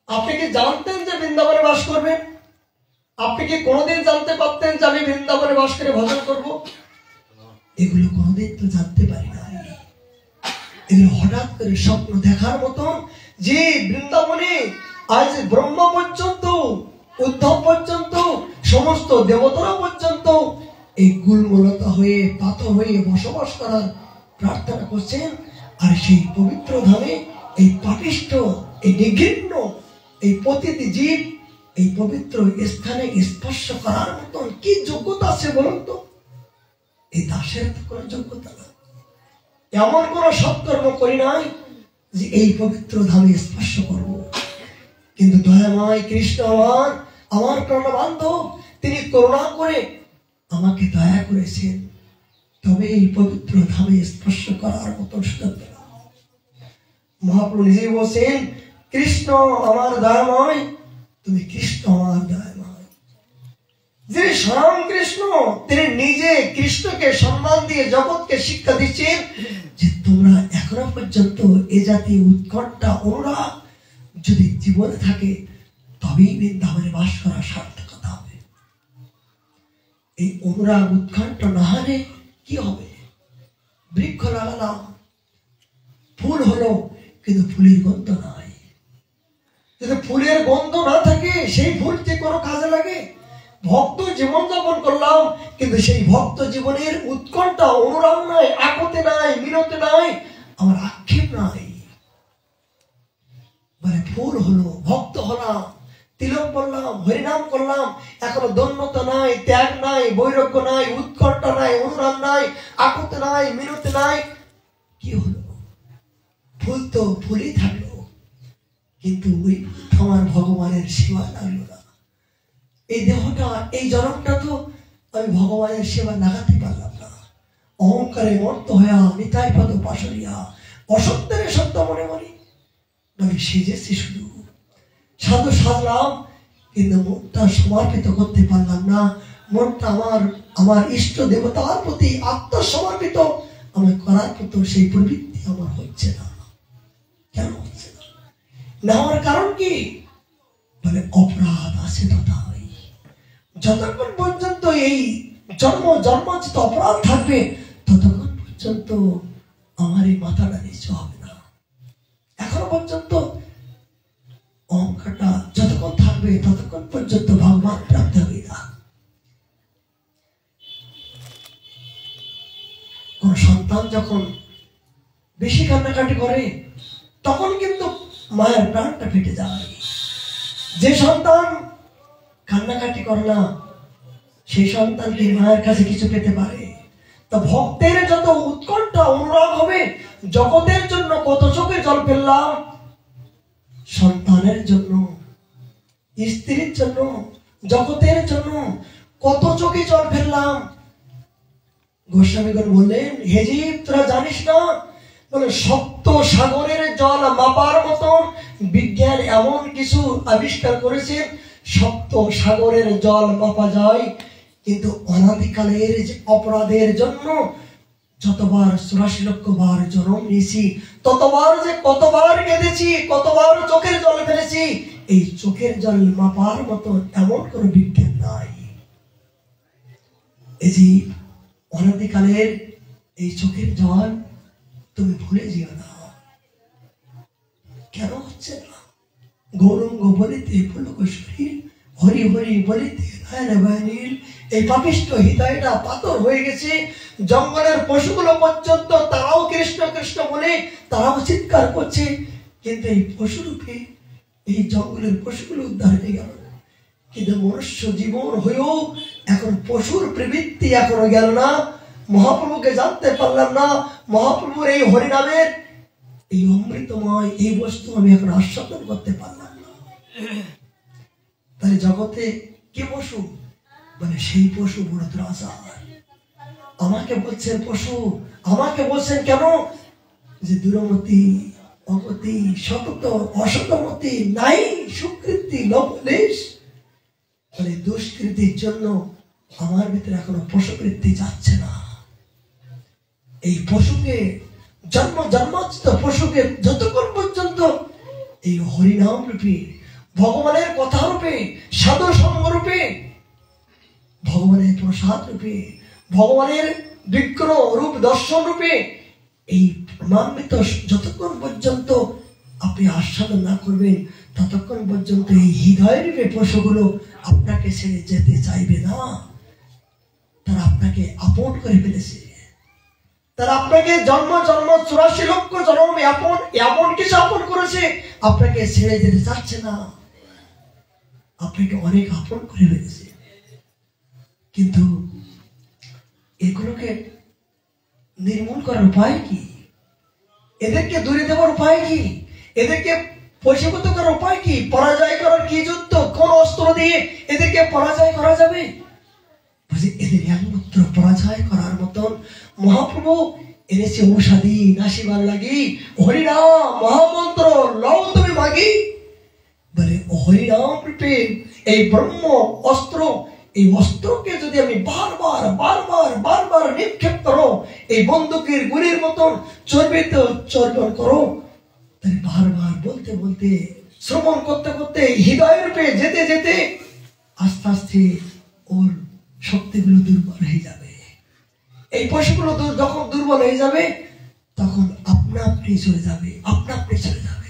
আপনি কি জানতেন যে বৃন্দাবনে বাস করবেন? আপনি কি কোনোদিন জানতে পারতেন যে আমি বৃন্দাবনে বাস করে ভজন করব? এগুলো কোনোদিন তো জানতে পারি না। এগুলো হঠাৎ করে স্বপ্ন দেখার মতন যে বৃন্দাবনে আজ ব্রহ্মা পর্যন্ত, উদ্ধব পর্যন্ত, সমস্ত দেবতারা পর্যন্ত এই গুলমলতা হয়ে পাথর হয়ে বসবাস করার প্রার্থনা করছেন। আর সেই পবিত্র ধামে এই পাপিষ্ঠ, এই নিঘৃণ্য, এই প্রতিটি জীব এই পবিত্র স্থানে স্পর্শ করার মতন কি যোগ্যতা আছে বলুন তো? এই দাসের তো কোনো যোগ্যতা না। এমন কোন সৎকর্ম করি নাই যে এই পবিত্র ধামে স্পর্শ করব। কিন্তু দয়াময় কৃষ্ণ আমার প্রাণবান্ধব, তিনি করুণা করে আমাকে দয়া করেছেন, তবে এই পবিত্র ধামে স্পর্শ করার মতন সুযোগ পেলাম। মহাপ্রভু নিজেই বলছেন, কৃষ্ণ আমার দয়াময়, তুমি কৃষ্ণ আমার দয়াময়। যে স্বয়ং কৃষ্ণ, তিনি নিজে কৃষ্ণকে সম্মান দিয়ে জগৎকে শিক্ষা দিচ্ছেন যে তোমরা এখনো পর্যন্ত এ জাতীয় উৎকণ্ঠা, অনুরাগ যদি জীবনে থাকে তবেই বৃন্দাবনে বাস করা সার্থকতা হবে। এই অনুরাগ উৎকণ্ঠা না হলে কি হবে? বৃক্ষ লাগালাম, ফুল হলো, কিন্তু ফুলের গন্ধ নাই। যদি ফুলের গন্ধ না থাকে সেই ফুল যে কোনো কাজে লাগে? ভক্ত জীবন যাপন করলাম, কিন্তু সেই ভক্ত জীবনের উৎকণ্ঠা, অনুরাগ নাই, আকতে নাই, মিনতি নাই, আমার আক্ষেপ নাই। মানে ফুল হলো, ভক্ত হলাম, তিলক বললাম, হরিনাম করলাম, এখনো ধন্যতা নাই, ত্যাগ নাই, বৈরাগ্য নাই, উৎকণ্ঠা নাই, অনুরাগ নাই, আকতে নাই, মিনতি নাই, কি হলো? ফুল তো ফুলই থাকলো, কিন্তু ওই আমার ভগবানের সেবা লাগলো না। এই দেহটা, এই জনমটা তো আমি ভগবানের সেবা লাগাতে পারলাম না। অহংকারে মর্ত হইয়া নিতাই পদ পাশরিয়া অসত্যের সত্য মনে মনে মানে সেজেছি, শুধু সাধু সাজলাম, কিন্তু মনটা সমর্পিত করতে পারলাম না। মনটা আমার ইষ্ট দেবতার প্রতি আত্মসমর্পিত আমি করার মতো সেই প্রবৃত্তি আমার হচ্ছে না। কেন হচ্ছে না? না হওয়ার কারণ কি? মানে অপরাধ আছে তথায়। যতক্ষণ পর্যন্ত এই জন্মাচিত অপরাধ থাকবে ততক্ষণ পর্যন্ত আমার এই মাথাটা নিচু হবে না। এখনো পর্যন্ত অহংকারটা যতক্ষণ থাকবে ততক্ষণ পর্যন্ত ভগবান প্রাপ্ত হবে না। কোন সন্তান যখন বেশি কান্নাকাটি করে তখন কিন্তু মায়ের প্রাণটা ফেটে যায়। যে সন্তান কান্নাকাটি করে না সেই সন্তান কি মায়ের কাছে কিছু পেতে পারে? তা ভক্তের যত উৎকণ্ঠা, অনুরাগ হবে, জগতের জন্য কত চোখে জল ফেললাম, সন্তানের জন্য, স্ত্রীর জন্য, জগতের জন্য কত চোখে জল ফেললাম। গোস্বামীগণ বললেন, হে জীব, তোরা জানিস না, মানে সপ্ত সাগরের জল মাপার মতন বিজ্ঞান এমন কিছু আবিষ্কার করেছে, সপ্ত সাগরের জল মাপা যায়, কিন্তু অনাদিকালের যে অপরাধের জন্য যতবার 84 লক্ষ বার জন্ম নিয়েছি, ততবার যে কতবার কেঁদেছি, কতবার চোখের জল ফেলেছি, এই চোখের জল মাপার মতো এমন কোন বিজ্ঞান নাই। এই যে অনাদিকালের এই চোখের জল তুমি ভুলে যেও না। কেন হচ্ছে না? গৌরঙ্গ বলিতে পুলক শরীর, হরি হরি বলিতে নয়ন বাহিনীর। এই পাপিষ্ঠ হৃদয়টা পাথর হয়ে গেছে। জঙ্গলের পশুগুলো পর্যন্ত তারাও কৃষ্ণ কৃষ্ণ বলে তারাও চিৎকার করছে, কিন্তু এই পশুরূপে এই জঙ্গলের পশুগুলো উদ্ধার হয়ে গেল। কিন্তু মনুষ্য জীবন হয়েও এখন পশুর প্রবৃত্তি এখনো গেল না। মহাপ্রভুকে জানতে পারলাম না। মহাপ্রভুর এই হরিনামের এই অমৃতময় এই বস্তু আমি এখন আস্বাদন করতে পারলাম না। তাই জগতে কে পশু? মানে সেই পশু বড় ত্রাসার। আমাকে বলছেন পশু, আমাকে বলছেন কেন? যে দুরমতি, অগতি, সতত, অসতমতি, নাই সুকৃতি, লোভলেশ, মানে দুষ্কৃতির জন্য আমার ভিতরে এখনো পশুবৃত্তি যাচ্ছে না। এই পশুকে, জন্মাচ্ছিত পশুকে যতক্ষণ পর্যন্ত এই হরিনাম রূপে, ভগবানের কথা রূপে, সাধু সঙ্গ রূপে, ভগবানের প্রসাদ রূপে, ভগবানের বিগ্রহ রূপ দর্শন রূপে এই প্রমাণিত যতক্ষণ পর্যন্ত আপনি আস্বাদন না করবেন, ততক্ষণ পর্যন্ত এই হৃদয় রূপে পশুগুলো আপনাকে ছেড়ে যেতে চাইবে না। তারা আপনাকে আপন করে ফেলেছে। তারা আপনাকে জন্ম 84 লক্ষ জন্ম এমন কিছু আপন করেছে, আপনাকে ছেড়ে যেতে চাচ্ছে না। আপনাকে অনেক আপন করে ফেলেছে। কিন্তু এগুলোকে নির্মূল করার উপায় কি? এদেরকে দূরে দেওয়ার উপায় কি? এদেরকে পরিশোধিত করার উপায় কি? পরাজয় করার কি যুদ্ধ? কোন অস্ত্র দিয়ে এদেরকে পরাজয় করা যাবে? এদের একমাত্র পরাজয় করার মতন মহাপ্রভু এনেছে ঔষধি, নাসিবার লাগি হরিনাম মহামন্ত্র, লও তুমি মাগি। বলে হরিনাম রূপে এই ব্রহ্ম অস্ত্র, এই অস্ত্রকে যদি আমি বারবার বারবার বারবার নিক্ষেপ করো, এই বন্দুকের গুলির মতন চর্বিত চর্বণ করো, তাই বারবার বলতে বলতে, শ্রবণ করতে করতে, হৃদয় রূপে যেতে যেতে আস্তে আস্তে ওর শক্তিগুলো দুর্বল হয়ে যাবে। এই পশুগুলো যখন দুর্বল হয়ে যাবে, তখন আপনা আপনি চলে যাবে, আপনা আপনি চলে যাবে।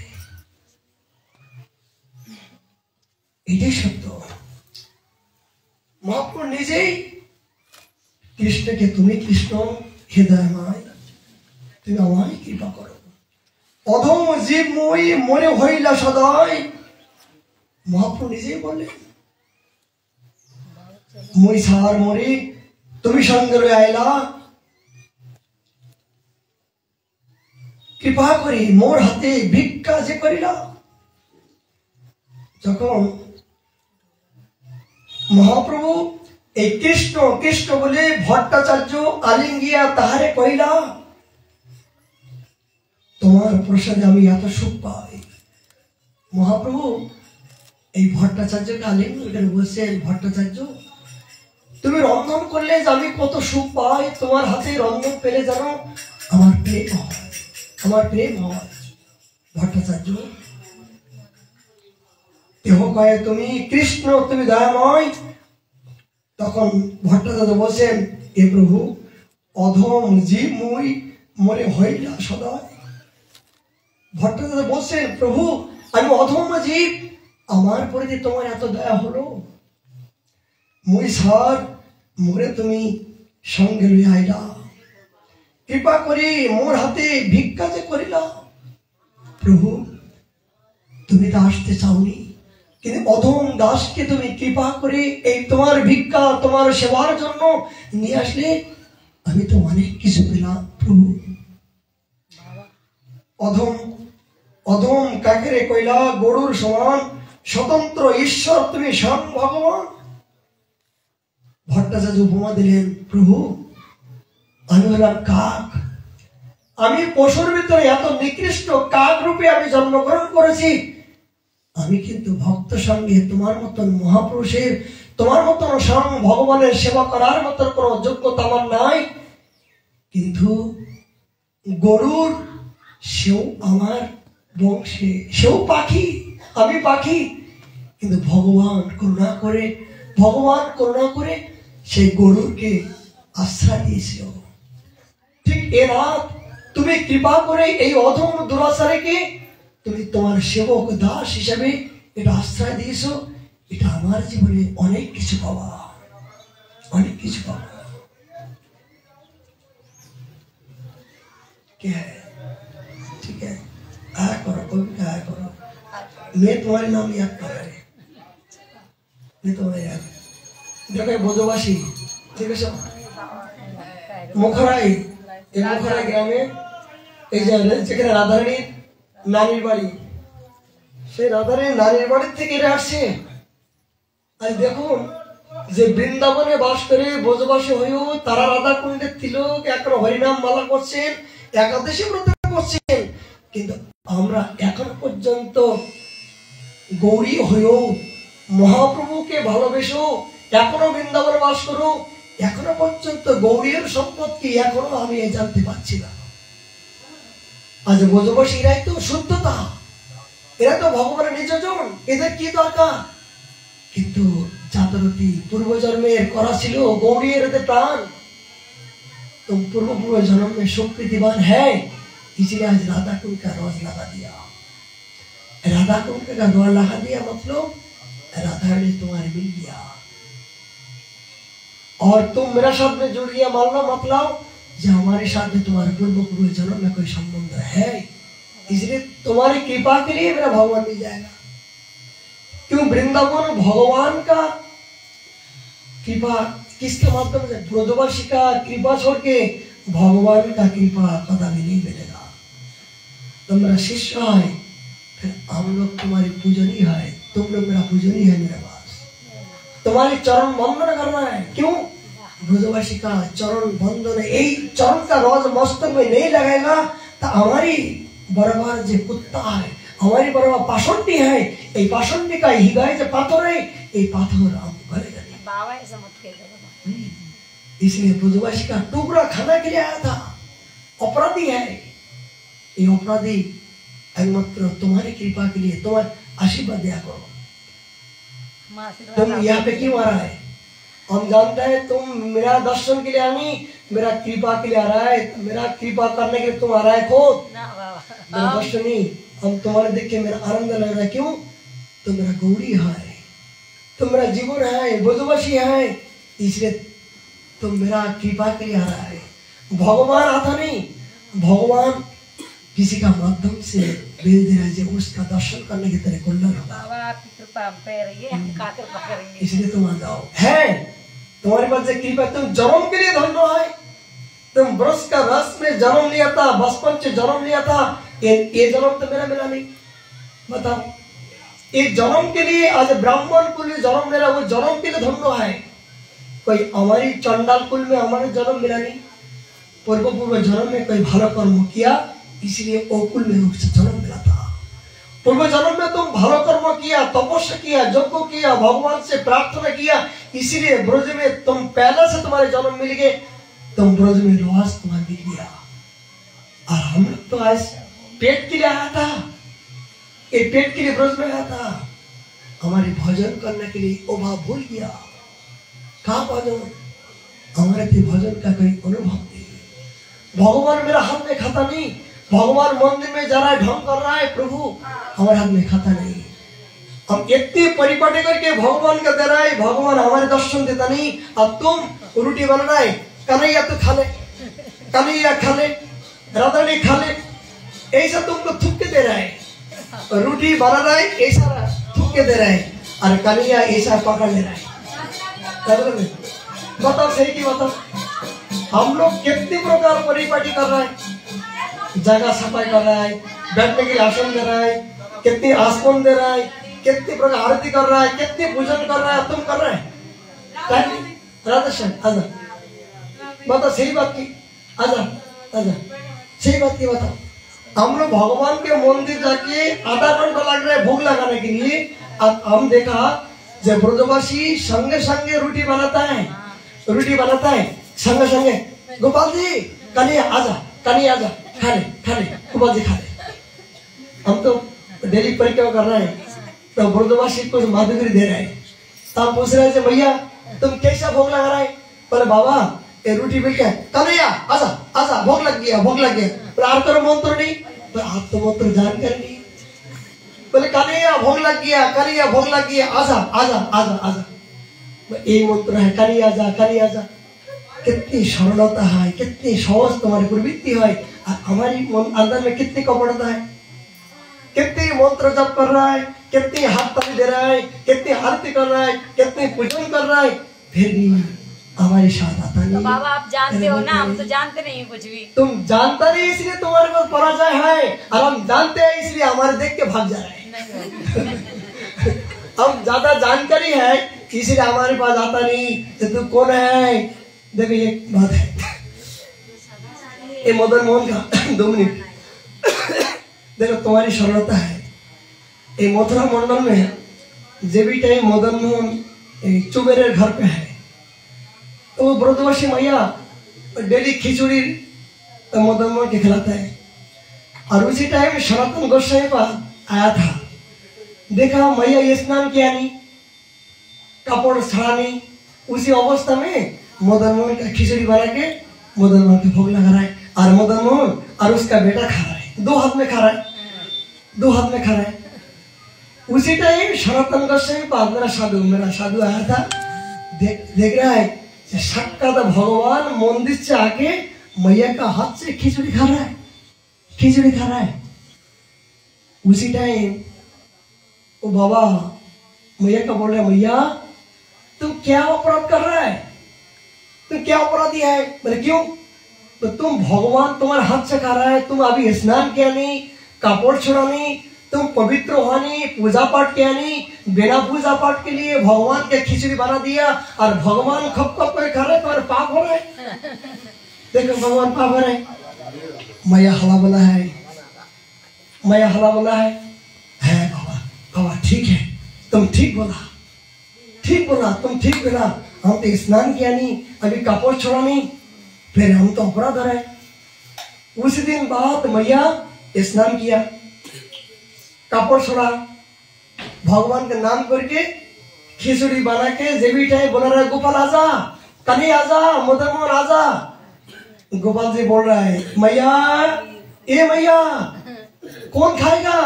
এটাই সত্য। মহাপ্রভু নিজেই কৃষ্ণকে, তুমি কৃষ্ণ হৃদয়ময়, তুমি আমায় কৃপা করো। অধম জীব মই মনে হইলা সদয়, মহাপ্রভু নিজেই বললেন, মই সার মরি তুমি সঙ্গে লই আইলা, কৃপা করি মোর হাতে ভিক্ষা যে করিলা। যখন মহাপ্রভু এই কৃষ্ণ কৃষ্ণ বলে ভট্টাচার্য আলিঙ্গিয়া তাহারে কইলা, তোমার প্রসাদে আমি এত সুখ পাই। মহাপ্রভু এই ভট্টাচার্যকে আলিঙ্গন করে বলছেন, ভট্টাচার্য তুমি রন্ধন করলে যে আমি কত সুখ পাই, তোমার হাতে রন্ধন পেলে যেন আমার প্রেম হয়, আমার প্রেম হয়। ভট্টাচার্য দেহ কয়ে তুমি কৃষ্ণ, তুমি দয়াময়। তখন ভট্টাচার্য বলছেন, এ প্রভু অধম জীব মুই মনে হইলা সদয়। ভট্টাচার্য বলছেন, প্রভু আমি অধম জীব, আমার প্রতি তোমার এত দয়া হলো। মুই সার মোরে তুমি সঙ্গে লইয়া আইলা, কৃপা করি মোর হাতে ভিক্ষা যে করিলা। প্রভু তুমি তো আসতে চাওনি, কিন্তু অধম দাসকে তুমি কৃপা করে এই তোমার ভিক্ষা, তোমার সেবার জন্য নিয়ে আসলে আমি তো অনেক কিছু পেলাম। প্রভু অধম অধম কাকেরে কইলা গরুর সমান, স্বতন্ত্র ঈশ্বর তুমি স্বয়ং ভগবান। ভট্টাচার্য উপমা দিলেন, প্রভু আমি হলাম কাক, আমি পশুর ভিতরে এত নিকৃষ্ট কাক রূপে আমি জন্মগ্রহণ করেছি। আমি কিন্তু ভক্ত সঙ্গে তোমার মতন মহাপুরুষের, তোমার মতন স্বয়ং ভগবানের সেবা করার মতন কোন যোগ্যতা আমার নাই। কিন্তু গরুর সেও আমার বংশে, সেও পাখি, আমি পাখি। কিন্তু ভগবান করুণা করে সেই গরুরকে আশ্রয় দিয়েছিল। ঠিক এ রাত তুমি কৃপা করে এই অধম দুরাচারীকে তুমি তোমার সেবক দাস হিসাবে এটা আশ্রয় দিয়েছো। এটা আমার জীবনে অনেক কিছু পাওয়া, অনেক কিছু পাওয়া। ठीक है, आया करो, कोई भी आया करो। मैं तुम्हारे नाम याद कर रहा है, मैं तुम्हारे याद देखो बोधवासी ठीक है सब मुखराई, এই মুখরাই গ্রামে এই যেখানে রাধারানীর নানির বাড়ি, সেই রাধারানীর নানির বাড়ির থেকে এরা আসছে। আজ দেখুন যে বৃন্দাবনে বাস করে ব্রজবাসী হয়েও তারা রাধা কুণ্ডের তিলক এখন হরিনাম মালা করছেন, একাদশী ব্রত করছেন, কিন্তু আমরা এখন পর্যন্ত গৌরী হয়েও মহাপ্রভুকে ভালোবেসো, এখনো বৃন্দাবনে বাস করো, এখনো পর্যন্ত গৌরীর সম্পদ কি এখনো আমি জানতে পারছি না। আজ ব্রজবাসী এরাই তো শুদ্ধতা, এরা তো ভগবানের নিজজন, এদের কি দরকার? কিন্তু জাতরতি পূর্বজন্মের করা ছিল, गौरी रहते प्राण, तुम पूर्व जन्म में सुकृतिवान है, इसलिए आज राधा कुंड का रोज लगा दिया। राधा कुंड का रोज लगा दिया मतलब राधा ने तुम्हारे मिल गया और तुम मेरा साथ में जुड़ गया, मानना मतलब जो हमारे साथ में तुम्हारे पूर्व जन्म में कोई संबंध है, इसलिए तुम्हारी कृपा के लिए मेरा भगवान मिल जाएगा। क्यों? वृंदावन भगवान का कृपा किसके माध्यम से? ब्रजवासी का कृपा छोड़ के भगवान का कृपा कदापि नहीं मिलेगा। तुम मेरा शिष्य है, फिर हम लोग तुम्हारी पूजनी है, तुम लोग मेरा पूजनी है मेरे पास, तुम्हारी चरण वंदन करना है। क्यों? ब्रजवासी का चरण वंदन, यही चरण का रोज मस्तक में नहीं लगेगा तो हमारी बराबर जो कुत्ता है, हमारी बराबर पाषंडी है, ये पाषंडी का हृदय जो पाथर है, ये पाथर हम करेगा नहीं। बाबा ऐसा मत कह दो। इसलिए ब्रजवासी का टुकड़ा खाने के लिए आया था, अपराधी है ये, अपराधी एकमात्र तुम्हारी कृपा के लिए, तुम्हारे आशीर्वाद दिया करो। तुम यहाँ पे क्यों आ रहा है? हम जानते हैं तुम मेरा दर्शन के लिए आनी, मेरा कृपा के लिए आ रहा है, मेरा कृपा करने के लिए तुम आ रहा है खुद, मेरा दर्शन नहीं। हम तुम्हारे देख के मेरा आनंद लग रहा है। क्यों? तुम मेरा गौरी है, तुम मेरा जीवन है, ब्रजवासी है, इसलिए तुम मेरा कृपा के लिए आ रहा है। भगवान आता नहीं, भगवान किसी का माध्यम से भेज दे रहा है, उसका दर्शन करने की तरह कल्याण होगा। बाबा आपकी कृपा हम पे रहिए, हम का कृपा करेंगे। इसलिए तुम आ जाओ, है तुम्हारे पास कृपा, तुम जन्म के लिए धन्य है। तुम वृक्ष का रस में जन्म लिया था, बचपन से जन्म लिया था, ये जन्म तो मेरा मिला नहीं। बताओ, एक जन्म के लिए आज ब्राह्मण कुल में जन्म मेरा, वो जन्म के लिए धन्य है। कोई हमारी चंडाल कुल में हमारे जन्म मिला नहीं, पूर्व जन्म में कोई भला कर्म किया, इसलिए वो कुल में उससे जन्म मिला था। पूर्व जन्म में तुम भला कर्म किया, तपस्या किया, यज्ञ किया, भगवान से प्रार्थना किया, इसीलिए ब्रज में तुम पहले से तुम्हारे जन्म मिल गए, तुम ब्रज में निवास तुम्हारा मिल गया। और हम लोग तो आज पेट के लिए आया था, ये पेट के लिए ब्रज में आया था, हमारे भजन करने के लिए वो भाव भूल गया। कहा भजन? हमारे भजन का कोई अनुभव नहीं। भगवान मेरा हाथ में खाता नहीं, भगवान मंदिर में जा रहा है, ढंग कर रहा है, प्रभु हमारे हाथ में खाता नहीं। हम इतनी परिपाटी करके भगवान का दे रहा है, भगवान हमारे दर्शन देता नहीं। अब तुम रोटी बना रहा है, कन्हैया तू खा ले, कन्हैया खा ले, राधारानी खा ले, ऐसा तुमको थूक के दे रहा है। रोटी बना रहा है, ऐसा थूक के दे रहा है, और कन्हैया ऐसा पकड़ ले रहा है। बताओ सही की बताओ, हम लोग कितनी प्रकार परिपाटी कर रहा है, जगह सफाई कर रहा है, बैठने के लिए आसन दे रहा है, कितनी आसमान दे रहा है, कितनी प्रकार आरती कर रहा है, कितनी पूजन कर रहा है, तुम कर रहे हैं? राधा श्याम आजा, बताओ सही बात की, आजा आजा, सही बात की बताओ। हम लोग भगवान के मंदिर जाके आधा घंटा लग रहा है भोग लगाने के लिए। अब हम देखा जब ब्रजवासी संगे संगे रोटी बनाता है, रोटी बनाता है संगे संगे, गोपाल जी कन्हैया आजा, कन्हैया आजा, खा ले गोपाल जी खा ले। हम तो डेली परिक्रमा कर रहे हैं, तो ब्रजवासी को माधुरी दे रहे हैं, तो हम पूछ रहे हैं भैया तुम कैसा भोग लगा रहा है? बोले बाबा ये रोटी मिल गया, कन्हैया आजा आजा, भोग लग गया, भोग लग गया। बोले आप तो मंत्र नहीं, बोले आप तो मंत्र जानकर नहीं। बोले कन्हैया भोग लग गया, कन्हैया भोग लग गया, आजा आजा आजा आजा, ये मंत्र है, कन्हैया आजा, कन्हैया आजा। कितनी सरलता है, कितनी सहज तुम्हारी प्रवृत्ति है, और हमारी अंदर में कितनी कपड़ता है, कितनी मंत्र जप कर रहा है, कितनी हाथ ताली दे रहा है, कितनी आरती कर रहा है, कितनी पूजन कर रहा है, फिर भी हमारे साथ आता नहीं। तो बाबा आप जानते हो ना, हम तो जानते नहीं कुछ भी। तुम जानता नहीं इसलिए तुम्हारे पास पराजय है, और हम जानते हैं इसलिए हमारे देख के भाग जा रहे हैं। हम ज्यादा जानकारी है इसलिए हमारे पास आता नहीं तो तू कौन है। देखो एक बात है, ये मदन मोहन का 2 मिनट देखो तुम्हारी सरलता है। ये मथुरा मंडल में जब भी टाइम मदन मोहन चुबेरे घर पे है तो वो ब्रजवासी मैया डेली खिचड़ी मदन मोहन के खिलाता है। और उसी टाइम सनातन गोस्वामी पास आया था, देखा मैया स्नान किया नहीं, कपड़ छड़ा नहीं, उसी अवस्था में मदन मोहन का खिचड़ी बना के मदन मोहन के भोग लगा रहा है। और मदन मोहन और उसका बेटा खा रहा है, 2 हाथ में खा रहा है, 2 हाथ में खा रहा है। उसी टाइम सनातन गोस्वामी पास मेरा साधु आया था, देख रहा है साक्षात भगवान मंदिर से आके मैया का हाथ से खिचड़ी खा रहा है, खिचड़ी खा रहा है। उसी टाइम वो बाबा मैया का बोल रहे, मैया तुम क्या अपराध कर रहा है, तुम क्या अपराधी है। बोले क्यों, तो तुम भगवान तुम्हारे हाथ से खा रहा है, तुम अभी स्नान किया नहीं, कपड़ छोड़ा नहीं, तुम पवित्र हुआ नहीं, पूजा पाठ किया नहीं, बिना पूजा पाठ के लिए भगवान के खिचड़ी बना दिया और भगवान खप खप कर खा रहे, तुम्हारे पाप हो रहे। देखो भगवान पाप हो रहे। मैया हला बोला है, मैया हला बोला है बाबा बाबा ठीक है, तुम ठीक बोला, ठीक बोला, तुम ठीक बोला। हम तो स्नान किया नहीं, अभी कपड़ छोड़ा नहीं, फिर हम तो अपराध रहे। उस दिन बाद मैया स्नान किया, कपड़ छोड़ा, भगवान का नाम करके खिचड़ी बना के जेबी टाइम बोला रहा है, गोपाल आजा, कन्हैया आजा, मदन मोहन आजा। गोपाल जी बोल रहा है, मैया ए मैया कौन खाएगा,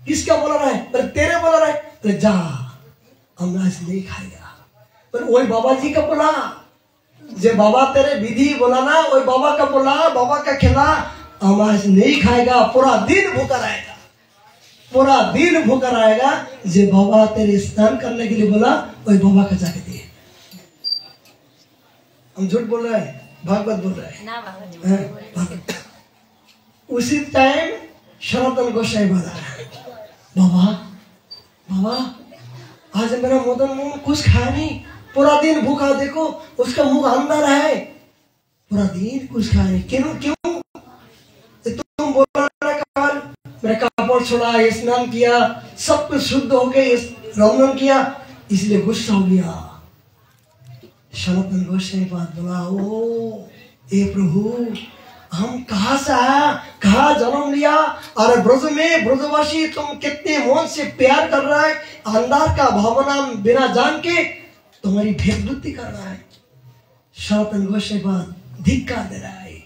किसका बोला रहा है। पर तेरे बोला रहा है, तो जा हम आज नहीं खाएगा। पर वही बाबा जी का बोला, जे बाबा तेरे विधि बोला ना, वही बाबा का बोला, बाबा का खिला, हम आज नहीं खाएगा, पूरा दिन भूखा रहेगा, पूरा दिन भूखा रहेगा। जे बाबा तेरे स्नान करने के लिए बोला, वही बाबा का जाके दिए। हम झूठ बोल रहे हैं, भागवत बोल रहे हैं ना। उसी टाइम सनातन गोसाई बोला, बाबा बाबा आज मेरा मदन मोहन कुछ खाया नहीं, पूरा दिन भूखा, देखो उसका मुंह अंदर है, पूरा दिन कुछ खाया नहीं। क्यों क्यों तुम बोल रहे, मेरा कपड़ छोड़ा, स्नान किया, सब कुछ शुद्ध हो गए, रंगन किया, इसलिए गुस्सा हो गया। सनातन गोसाई बात बोला, ओ ए प्रभु हम कहाँ से आया, कहाँ जन्म लिया, और ब्रज में ब्रजवासी तुम कितने मन से प्यार कर रहा है, अंदर का भावना बिना जान के तुम्हारी भेद बुद्धि कर रहा है। सनातन गोसाई बात धिक्कार दे रहा है,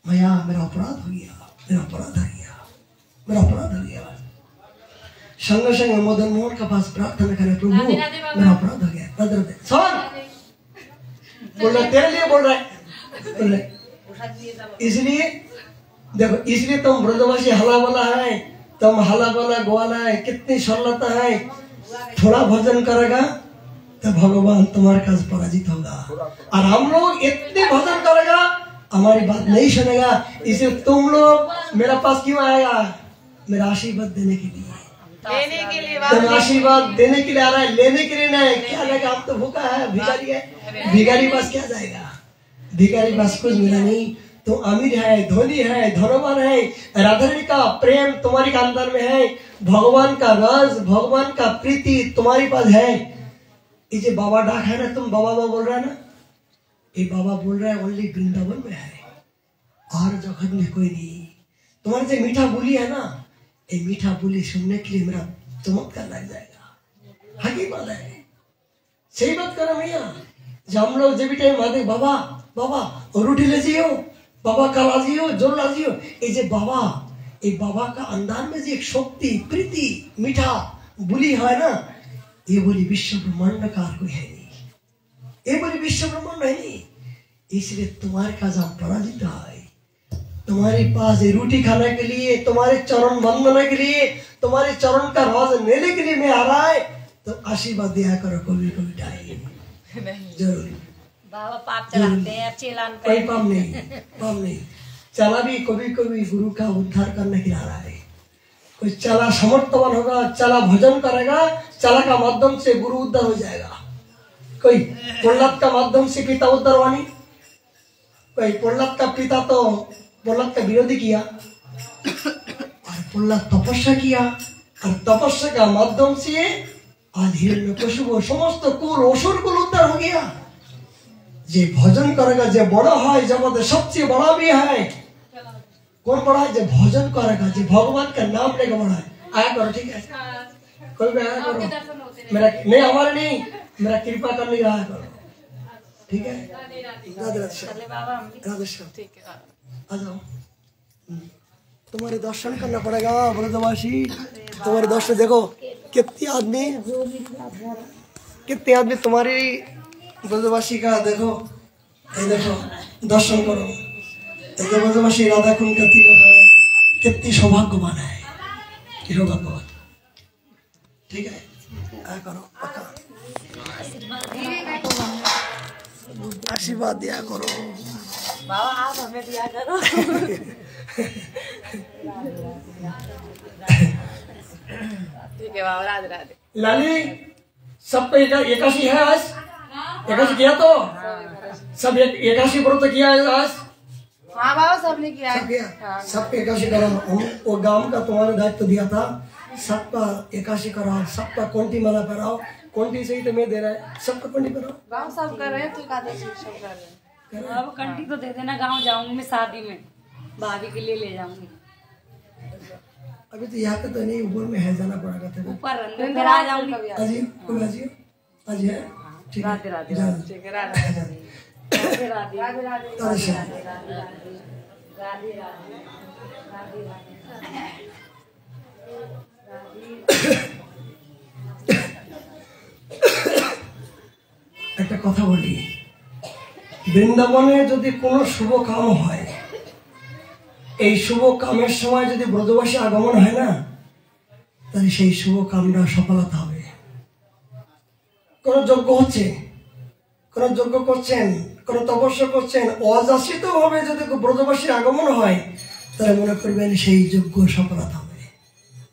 मैया मेरा अपराध हो गया, मेरा अपराध हो गया, मेरा अपराध हो गया। संग संग मदन मोहन के पास प्रार्थना करे, प्रभु मेरा अपराध हो गया। सुन बोल रहा, तेरे लिए बोल रहा है, इसलिए देखो, इसलिए तुम ब्रजवासी हला वाला है, तुम हला वाला ग्वाला है, कितनी सरलता है। थोड़ा भजन करेगा तो भगवान तुम्हारे पास पराजित होगा, और हम लोग इतने भजन करेगा हमारी बात नहीं सुनेगा। इसलिए तुम लोग मेरे पास क्यों आएगा, मेरा आशीर्वाद देने के लिए, लेने के लिए, आशीर्वाद देने के लिए आ रहा है, लेने के लिए नहीं। क्या लगा, हम तो भूखा है, भिखारी है, भिखारी पास क्या जाएगा, भिखारी पास कुछ मिला नहीं। तो अमीर है, धोनी है, धनवान है, राधारानी का प्रेम तुम्हारी अंदर में है, भगवान का रस, भगवान का प्रीति तुम्हारे पास है। ये जो बाबा डाक है ना, तुम बाबा बोल रहा है ना, ये बाबा बोल रहा है ओनली वृंदावन में है, और जगत में कोई नहीं। तुम्हारी जो मीठा बोली है ना, ये मीठा बोली सुनने के लिए मेरा चमत्कार लग जाएगा। हकीकत है, सही बात करो भैया। जब हम लोग जब भी टाइम आते, बाबा बाबा रोटी ले जियो, बाबा का लाजियो, जोर लाजियो, ये जो बाबा, ये बाबा का अंदर में जो एक शक्ति, प्रीति, मीठा बोली है ना, ये बोली विश्व ब्रह्मांड का कोई है नहीं, ये बोली विश्व ब्रह्मांड है नहीं। इसलिए तुम्हारे का जब पराजित है, तुम्हारे पास ये रोटी खाने के लिए, तुम्हारे चरण बंधने के लिए, तुम्हारे चरण का राज लेने के लिए मैं आ रहा है, तो आशीर्वाद दिया करो कभी कभी टाइम जरूर। बाबा पाप चलाते हैं, चेलान पे कोई पाप नहीं, पाप नहीं। चला भी कभी कभी गुरु का उद्धार करने के लिए आ रहा है। कोई चला समर्थवान होगा, चला भजन करेगा, चला का माध्यम से गुरु उद्धार हो जाएगा। कोई प्रहलाद का माध्यम से पिता उद्धरवाणी, कोई प्रहलाद का पिता तो प्रहलाद का विरोधी किया और प्रहलाद तपस्या किया और तपस्या का माध्यम से आज हिरण्यकशिपु समस्त कुल असुर कुल उद्धार हो गया। जे भजन करेगा जे बड़ा है, जगत सबसे बड़ा भी है। कौन बड़ा है? जो भजन करेगा, जो भगवान का नाम लेकर बड़ा है। आया करो, ठीक है? कोई भी आया करो, मेरा नहीं, हमारे नहीं, मेरा कृपा कर नहीं रहा करो, ठीक है? राधे राधे, आ जाओ। तुम्हारे दर्शन करना पड़ेगा ब्रजवासी, तुम्हारे दर्शन देखो कितने आदमी तुम्हारी ब्रजवासी का देखो, ये देखो दर्शन करो। ब्रजवासी राधा कुंड का तिलक है, कितनी सौभाग्यवान है, कि सौभाग्यवान, ठीक है? आया करो, पक्का आशीर्वाद दिया करो बाबा, आप हमें दिया करो। ठीक है बाबा, राधे राधे। लाली सब पे एकादशी है आज, एकादशी किया तो सब एकादशी व्रत किया है आज। हाँ बाबा, सबने किया है। सब किया, सब पे एकादशी करा। वो गांव का तुम्हारे दायित्व दिया था, सबका एकादशी कराओ, सबका कोंटी माला कराओ। कोंटी से ही तो मैं दे रहा है, सबका कोंटी कराओ। गाँव सब कर रहे हैं, तो एकादशी सब कर रहे हैं। अब कंठी तो दे देना, गाँव जाऊंगी मैं शादी में, भाभी के लिए ले जाऊंगी। अभी तो यहाँ पे तो नहीं, ऊपर में है, जाना पड़ेगा था ऊपर फिर आ जाऊंगी। अजी कोई अजी आज है, ठीक है? राधे राधे, ठीक है, राधे राधे, राधे राधे, राधे राधे, अच्छा। राधे राधे, राधे राधे। একটা কথা বলি, বৃন্দাবনে যদি কোনো শুভ কাম হয়, এই শুভ কামের সময় যদি ব্রজবাসী আগমন হয় না, তাহলে সেই শুভ কামটা সফলতা হবে। কোন যজ্ঞ হচ্ছে, কোন যজ্ঞ করছেন, কোন তপস্যা করছেন, অযাচিত ভাবে যদি ব্রজবাসীর আগমন হয়, তাহলে মনে করবেন সেই যজ্ঞ সফলতা হবে।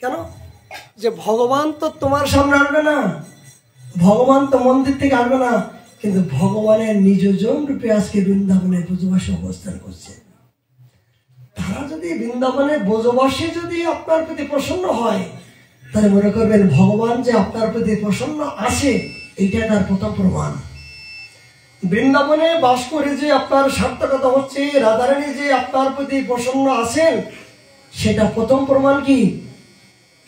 কেন? যে ভগবান তো তোমার সামনে আসবে না, ভগবান তো মন্দির থেকে আসবে না, কিন্তু ভগবানের নিজজন রূপে আজকে বৃন্দাবনে ব্রজবাসী অবস্থান করছে। তারা যদি বৃন্দাবনে ব্রজবাসী যদি আপনার প্রতি প্রসন্ন হয়, তাহলে মনে করবেন ভগবান যে আপনার প্রতি প্রসন্ন আছে, এইটা তার প্রথম প্রমাণ। বৃন্দাবনে বাস করে যে আপনার সার্থকতা হচ্ছে, রাধারানী যে আপনার প্রতি প্রসন্ন আছেন, সেটা প্রথম প্রমাণ কি?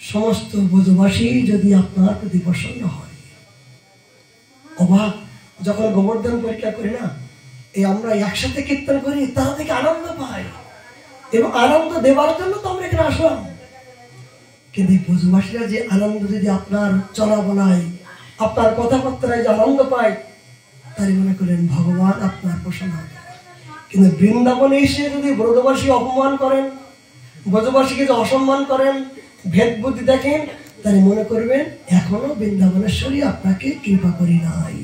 সমস্ত ব্রজবাসী যদি আপনার প্রতি প্রসন্ন হয়। অবাক, যখন গোবর্ধন পরীক্ষা করি না, এই আমরা একসাথে কীর্তন করি, তারা থেকে আনন্দ পাই, এবং আনন্দ দেওয়ার জন্য তো আমরা এখানে আসলাম। কিন্তু ব্রজবাসীরা যে আনন্দ যদি আপনার চলা বলায়, আপনার কথাবার্তায় যে আনন্দ পায়, তাই মনে করেন ভগবান আপনার প্রসন্ন হবে। কিন্তু বৃন্দাবনে এসে যদি ব্রজবাসী অপমান করেন, ব্রজবাসীকে যে অসম্মান করেন, ভেদ বুদ্ধি দেখেন, তাহলে মনে করবেন এখনো বৃন্দাবনেশ্বরী আপনাকে কৃপা করি নাই,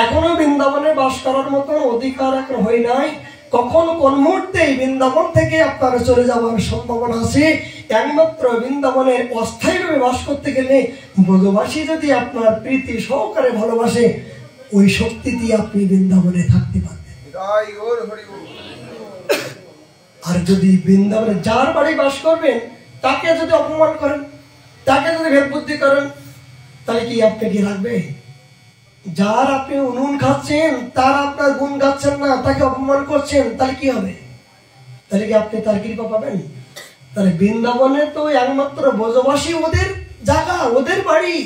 এখনো বৃন্দাবনে বাস করার মতন অধিকার এখন হয় নাই। কখন কোন মুহূর্তে বৃন্দাবন থেকে আপনার চলে যাওয়ার সম্ভাবনা আছে। একমাত্র বৃন্দাবনের অস্থায়ীভাবে বাস করতে গেলে ব্রজবাসী যদি আপনার প্রীতি সহকারে ভালোবাসে, ওই শক্তি দিয়ে আপনি বৃন্দাবনে থাকতে পারবেন। আর যদি বৃন্দাবনে যার বাড়ি বাস করবেন, তাকে যদি অপমান করেন, তাকে যদি ভেদ বুদ্ধি করেন, তাহলে কি আপনাকে রাখবে? যার আপনি উনুন খাচ্ছেন, তার আপনার গুণ গাচ্ছেন না, তাকে অপমান করছেন, তাহলে কি হবে? তাহলে কি আপনি তার কৃপা পাবেন? তাহলে বৃন্দাবনে তো একমাত্র ব্রজবাসী ওদের জায়গা, ওদের বাড়ি।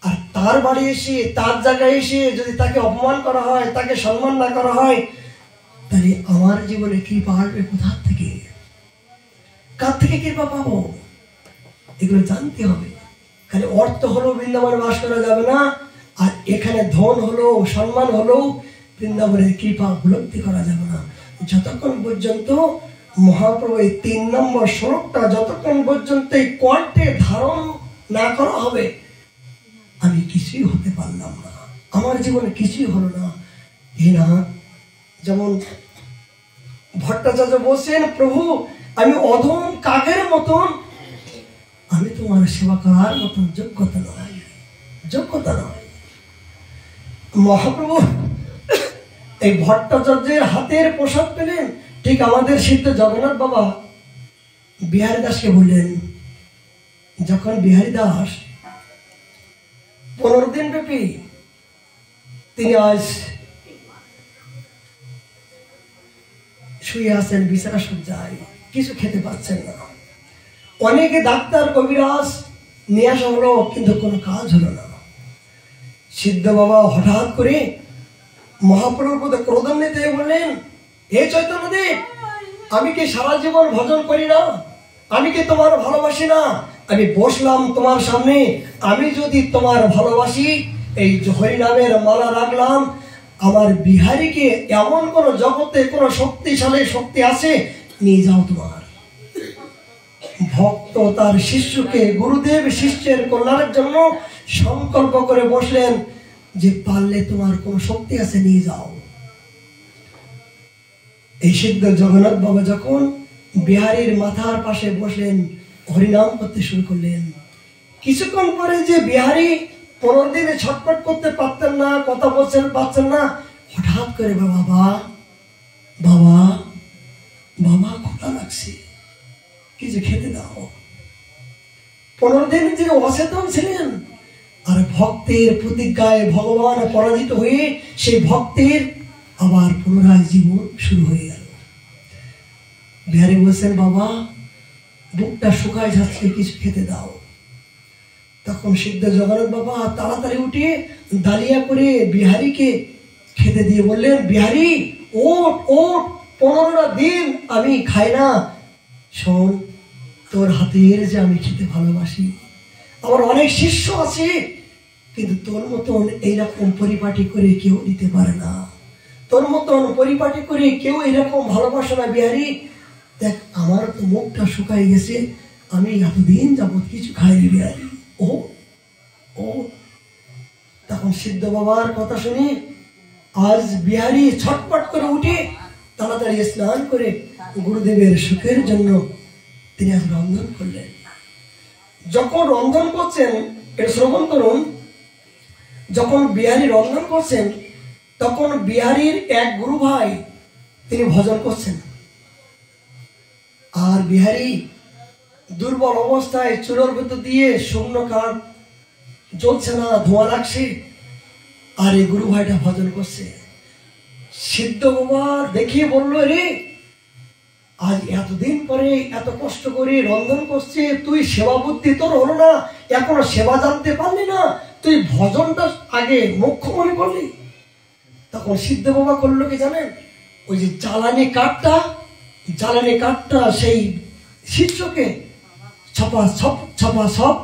আর তার বাড়ি এসে, তার জায়গায় এসে যদি তাকে অপমান করা হয়, তাকে সম্মান না করা হয়, তাহলে আমার জীবনে কৃপা আসবে কোথা থেকে? কার থেকে কৃপা পাবো? এগুলো জানতে হবে। খালি অর্থ হলো বৃন্দাবনে বাস করা যাবে না, আর এখানে ধন হলো, সম্মান হলো, বৃন্দাবনের কৃপা উপলব্ধি করা যাবে না। যতক্ষণ পর্যন্ত মহাপ্রভু এই 3 নম্বর শ্লোকটা যতক্ষণ পর্যন্ত এই কণ্ঠে ধারণ না করা হবে, আমি কিছুই হতে পারলাম না, আমার জীবনে কিছুই হলো না। এই না, যেমন ভট্টাচার্য বলছেন, প্রভু আমি অধম কাকের মতন, আমি তোমার সেবা করার মতন যোগ্যতা নয়, যোগ্যতা নয়। মহাপ্রভু এই ভট্টাচার্যের হাতের প্রসাদ পেলেন, ঠিক আমাদের সিদ্ধ জগন্নাথ বাবা বিহারী দাসকে বললেন। যখন বিহারী দাস 15 দিন ব্যাপী তিনি আজ শুয়ে আছেন বিছানা সজ্জায়, কিছু খেতে পাচ্ছেন না। অনেকে ডাক্তার কবিরাজ নিয়ে আসা হলো, কিন্তু কোনো কাজ হলো না। সিদ্ধ বাবা হঠাৎ করে মহাপ্রভুর প্রতি ক্রোধান্বিত হয়ে বললেন, হে চৈতন্যদেব, আমি কি সারা জীবন ভজন করি না? আমি কি তোমার ভালোবাসি না? আমি বসলাম তোমার সামনে, আমি যদি তোমার ভালোবাসি, এই হরিনামের মালা রাখলাম, আমার বিহারীকে এমন কোন জগতে কোন শক্তিশালী শক্তি আছে, নিয়ে যাও তোমার। ভক্ত তার শিষ্যকে, গুরুদেব শিষ্যের কল্যাণের জন্য সংকল্প করে বসলেন যে পারলে তোমার কোন শক্তি আছে, নিয়ে যাও। এই সিদ্ধ জগন্নাথ বাবা যখন বিহারীর মাথার পাশে বসলেন, হরিনাম করতে শুরু করলেন। কিছুক্ষণ পরে যে বিহারী 15 দিনে ছটফট করতে পারতেন না, কথা বলছেন পারছেন না, হঠাৎ করে বাবা বাবা বাবা ক্ষুধা লাগছে, কিছু খেতে দাও। 15 দিন তিনি অচেতন ছিলেন, আর ভক্তের প্রতিজ্ঞায় ভগবান পরাজিত হয়ে সেই ভক্তের আবার পুনরায় জীবন শুরু হয়ে গেল। বিহারী বলছেন, বাবা বুকটা শুকায় যাচ্ছে, কিছু খেতে দাও। তখন সিদ্ধ জগন্নাথ বাবা তাড়াতাড়ি উঠে ডালিয়া করে বিহারীকে খেতে দিয়ে বললেন, বিহারী ওঠ ওঠ, 15টা দিন আমি খাই না, শোন তোর হাতের যে আমি খেতে ভালোবাসি। আমার অনেক শিষ্য আছে, কিন্তু তোর মতন এইরকম পরিপাটি করে কেউ দিতে পারে না, তোর মতন পরিপাটি করে কেউ এরকম ভালোবাসে না। বিহারী দেখ, আমার তো মুখটা শুকাই গেছে, আমি এতদিন যাবৎ কিছু খাইনি। বিহারী ও ও তখন সিদ্ধ বাবার কথা শুনি আজ বিহারী ছটপট করে উঠে তাড়াতাড়ি স্নান করে গুরুদেবের সুখের জন্য তিনি আজ রন্ধন করলেন। যখন রন্ধন করছেন, এটা শ্রবণ করুন, যখন বিহারী রন্ধন করছেন, তখন বিহারীর এক গুরু ভাই তিনি ভজন করছেন, আর বিহারী দুর্বল অবস্থায় চুলোর ভেতর দিয়ে শুকনো কাঠ জ্বলছে না, ধোঁয়া লাগছে, আর এই গুরু ভাইটা ভজন করছে। সিদ্ধ বাবা দেখিয়ে বললো, রে আজ এতদিন পরে এত কষ্ট করে রন্ধন করছে, তুই সেবা বুদ্ধি তোর হলো না, এখনো সেবা জানতে পারলি না, তুই ভজনটা আগে মুখ্য মনে করলি। তখন সিদ্ধ বাবা করলো কি জানেন, ওই যে জ্বালানি কাঠটা সেই শিষ্যকে ছপা ছপ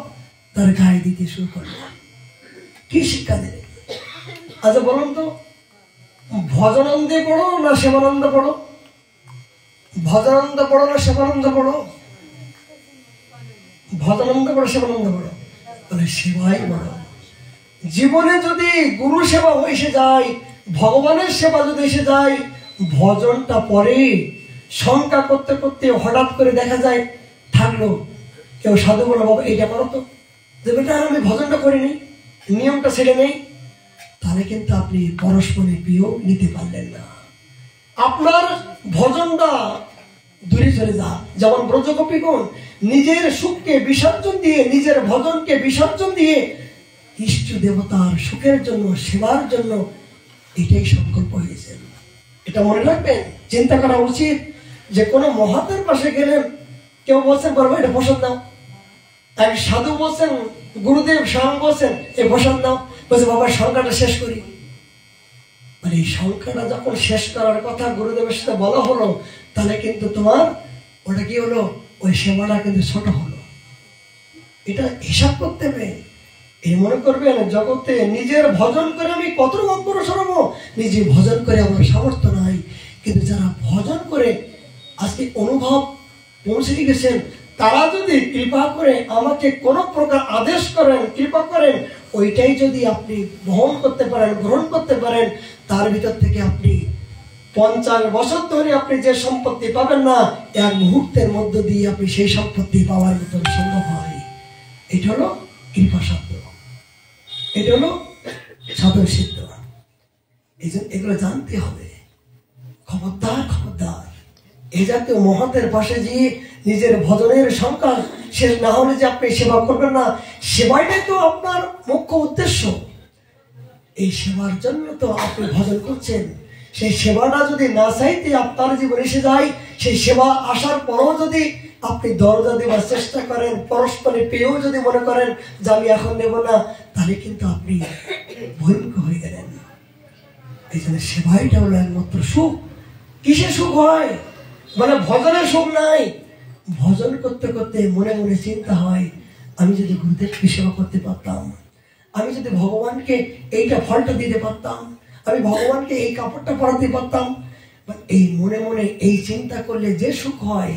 তার গায়ে দিতে শুরু করলো। কি শিক্ষা দেবে? আচ্ছা বলুন তো, ভজনানন্দে পড়ো না সেবানন্দ পড়ো? ভজনানন্দ পড়ো না সেবানন্দ পড়ো? ভজনানন্দ পড়ো সেবানন্দ পড়ো? তাহলে সেবাই পড়ো। জীবনে যদি গুরু সেবা এসে যায়, ভগবানের সেবা যদি এসে যায়, ভজনটা পরে শঙ্কা করতে করতে হঠাৎ করে দেখা যায় থাকলো, কেউ সাধু বলো, বাবা এইটা করো তো, যে বেটা আমি ভজনটা করিনি, নিয়মটা ছেড়ে নেই, তাহলে কিন্তু আপনি পরস্পরের প্রিয় নিতে পারলেন না, আপনার ভজনটা দূরে চলে যা। যেমন ব্রজগোপীগণ নিজের সুখকে বিসর্জন দিয়ে, নিজের ভজনকে বিসর্জন দিয়ে ইষ্ট দেবতার সুখের জন্য, সেবার জন্য এটাই সংকল্প হয়েছে। এটা মনে রাখবেন, চিন্তা করা উচিত। যে কোনো মহাত্মার পাশে গেলেন, কেউ বলছেন বলবো এটা প্রসাদ দাও, এক সাধু বলছেন, গুরুদেব স্বয়ং বলছেন এই প্রসাদ দাও, বলছে বাবা সংখ্যাটা শেষ করি। মানে এই সংখ্যাটা যখন শেষ করার কথা গুরুদেবের সাথে বলা হলো, তাহলে কিন্তু তোমার ওটা কি হলো, ওই সেবাটা কিন্তু ছোট হলো। এটা হিসাব করতে হবে। এই মনে করবেন জগতে নিজের ভজন করে আমি কত অগ্রসর সরব, নিজে ভজন করে আমার সামর্থ্য নাই, কিন্তু যারা ভজন করে আজকে অনুভব পৌঁছে গেছেন, তারা যদি কৃপা করে আমাকে কোনো প্রকার আদেশ করেন, কৃপা করেন, ওইটাই যদি আপনি বহন করতে পারেন, গ্রহণ করতে পারেন, তার ভিতর থেকে আপনি 50 বছর ধরে আপনি যে সম্পত্তি পাবেন না, এক মুহূর্তের মধ্য দিয়ে আপনি সেই সম্পত্তি পাওয়ার মতো সম্ভব হয়। এটা হলো কৃপা সাধ্য, এটা হলো সাধন সিদ্ধ। এই জন্য এগুলো জানতে হবে। খবরদার খবরদার, এই জাতীয় মহতের পাশে গিয়ে নিজের ভজনের সংখ্যা শেষ না হলে যে আপনি সেবা করবেন না, সেবাটাই তো আপনার মুখ্য উদ্দেশ্য। এই সেবার জন্য তো আপনি ভজন করছেন। সেই সেবাটা যদি না চাইতে আপনার জীবনে এসে যায়, সেই সেবা আসার পরও যদি আপনি দরজা দেওয়ার চেষ্টা করেন, পরস্পরে পেয়েও যদি মনে করেন যে আমি এখন নেব না, তাহলে কিন্তু আপনি ভয়ঙ্কর হয়ে গেলেন। এই জন্য সেবাইটা হলো একমাত্র সুখ। কিসে সুখ হয়? মানে ভজনের সুখ নাই। ভজন করতে করতে মনে মনে চিন্তা হয়, আমি যদি গুরুদেবকে সেবা করতে পারতাম, আমি যদি ভগবানকে এইটা ফলটা দিতে পারতাম, আমি ভগবানকে এই কাপড়টা পরাতে পারতাম। এই মনে মনে এই চিন্তা করলে যে সুখ হয়,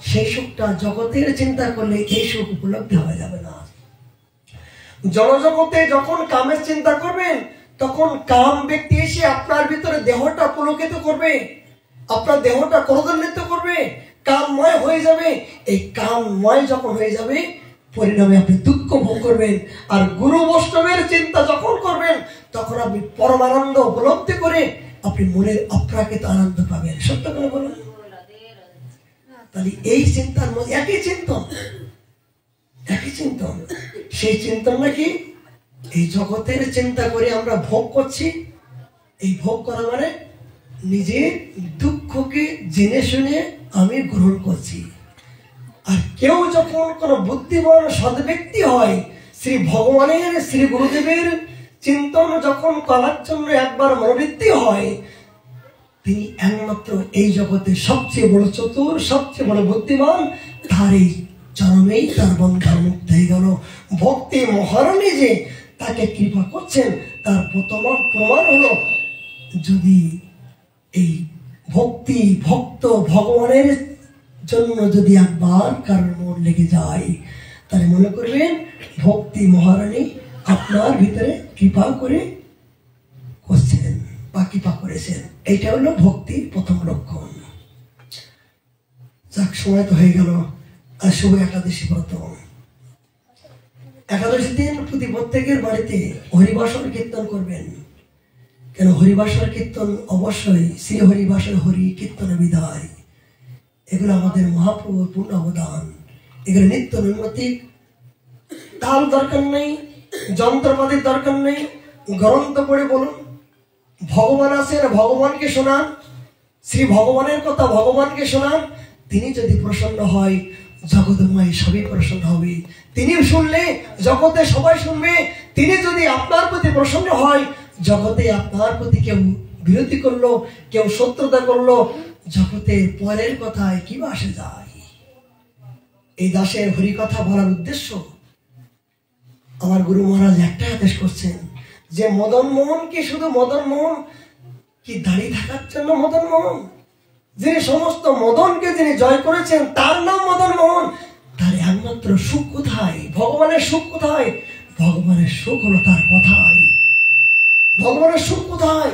সেই সুখটা জগতের চিন্তা করলে এই সুখ উপলব্ধি হওয়া যাবে না। জনজগতে যখন কামের চিন্তা করবেন, তখন কাম ব্যক্তি এসে আপনার ভিতরে দেহটা পুলকিত করবে, আপনার দেহটা ক্রোধান্বিত করবে, কামময় হয়ে যাবে। এই কামময় যখন হয়ে যাবে, পরিণামে আপনি দুঃখ ভোগ করবেন। আর গুরু বৈষ্ণবের চিন্তা যখন করবেন, তখন আপনি পরমানন্দ উপলব্ধি করে আপনি মনের অপ্রাকৃত আনন্দ পাবেন। সত্য করে বলুন। তাহলে এই চিন্তার মধ্যে একই চিন্তন, একই চিন্তন। সেই চিন্তন নাকি এই জগতের চিন্তা করে আমরা ভোগ করছি। এই ভোগ করা মানে নিজের দুঃখকে জেনে শুনে আমি গ্রহণ করছি। আর কেউ যখন কোন বুদ্ধিমান সৎ ব্যক্তি হয়, শ্রী ভগবানের শ্রী গুরুদেবের চিন্তন যখন করার জন্য একবার মনোবৃত্তি হয়, তিনি একমাত্র এই জগতে সবচেয়ে বড় চতুর, সবচেয়ে বড় বুদ্ধিমান। তার এই চরমেই তার বন্ধন মুক্ত হয়ে গেল। ভক্তি মহারানী যে তাকে কৃপা করছেন, তার প্রমাণ হলো, যদি এই ভক্তি ভক্ত ভগবানের জন্য যদি একবার কারোর মন লেগে যায়, তাহলে মনে করবেন ভক্তি মহারানী আপনার ভিতরে কৃপা করে করছেন বা কৃপা করেছেন। এইটা হলো ভক্তির প্রথম লক্ষণ। যাক, সময় তো হয়ে গেল। আর শুভ একাদশী ব্রত। একাদশী দিন প্রত্যেকের বাড়িতে হরিবাসর কীর্তন করবেন। কেন হরিবাসর কীর্তন অবশ্যই শ্রী হরিবাসর হরি কীর্তন বিধায়। এগুলো আমাদের মহাপ্রভুর পূর্ণ অবদান। এগুলো নিত্য নৈমিত্তিক। তাল দরকার নেই, যন্ত্রপাতির দরকার নেই। গ্রন্থ পড়ে বলুন, ভগবান আছেন, ভগবানকে শোনান, শ্রী ভগবানের কথা ভগবানকে শোনান। তিনি যদি প্রসন্ন হয়, জগৎময় সবই প্রসন্ন হবে। তিনি শুনলে জগতে সবাই শুনবে। তিনি যদি আপনার প্রতি প্রসন্ন হয়, জগতে আপনার প্রতি কেউ বিরোধী করলো, কেউ শত্রুতা করলো, জগতে পরের কথায় কি আসে যায়? এই দাসের হরি কথা বলার উদ্দেশ্য, আমার গুরু মহারাজ একটা আদেশ করছেন যে মদন মোহন কি শুধু মদন মোহন কি দাঁড়িয়ে থাকার জন্য মদন মোহন? যিনি সমস্ত মদনকে যিনি জয় করেছেন, তার নাম মদন মোহন। তার একমাত্র সুখ কোথায়? ভগবানের সুখ কোথায়? ভগবানের সুখ হলো তার কথায়। ভগবানের সুখ কোথায়?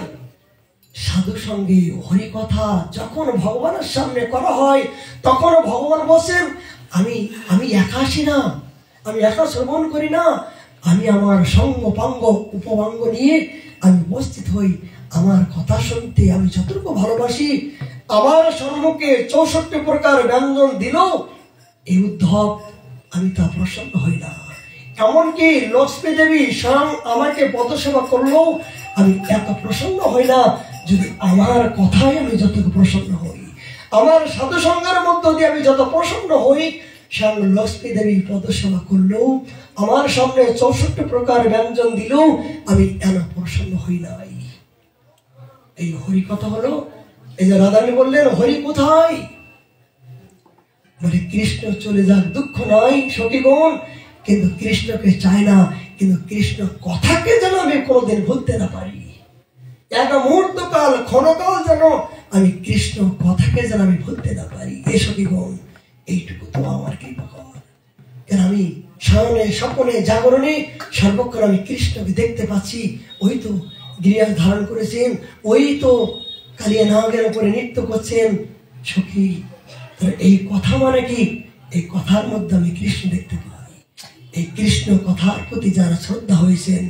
সাধু সঙ্গে হরি কথা যখন ভগবানের সামনে করা হয়, তখন ভগবান বলছেন, আমি একা আসি না, আমি একা শ্রবণ করি না, আমি আমার সঙ্গ পাঙ্গ উপবাঙ্গ নিয়ে আমি উপস্থিত হই। আমার কথা শুনতে আমি যতটুকু ভালোবাসি, আমার সম্মুখে 64 প্রকার ব্যঞ্জন দিল এই উদ্ধব, আমি তা প্রসন্ন হই না। এমনকি লক্ষ্মী দেবী স্বয়ং আমাকে পদসেবা করলেও আমি এত প্রসন্ন হই না যদি আমার কথায় আমি যতটুকু প্রসন্ন হই। আমার সাধু সঙ্গের মধ্য দিয়ে আমি যত প্রসন্ন হই, স্বয়ং লক্ষ্মী দেবী পদসেবা করলেও, আমার সামনে 64 প্রকার ব্যঞ্জন দিলেও আমি এত প্রসন্ন হই নাই। এই হরি কথা হলো, এই যে রাধারানী বললেন হরি কোথায়? বলে কৃষ্ণ চলে যাক দুঃখ নাই সখীগণ, কিন্তু কৃষ্ণকে চায় না। কিন্তু কৃষ্ণ কথাকে যেন আমি কোনোদিন ভুলতে না পারি। এক মুহূর্ত কাল ক্ষণকাল যেন আমি কৃষ্ণ কথাকে যেন আমি ভুলতে না পারি। এ সখীগণ, এইটুকু তো আমার কৃপা কর। কেন আমি শয়নে স্বপ্নে জাগরণে সর্বক্ষণ আমি কৃষ্ণকে দেখতে পাচ্ছি। ওই তো গিরিয়াস ধারণ করেছেন, ওই তো কালিয়া নাগের উপরে নৃত্য করছেন। সখী, এই কথা মানে কি? এই কথার মধ্যে আমি কৃষ্ণ দেখতে পাই। এই কৃষ্ণ কথার প্রতি যারা শ্রদ্ধা হয়েছেন,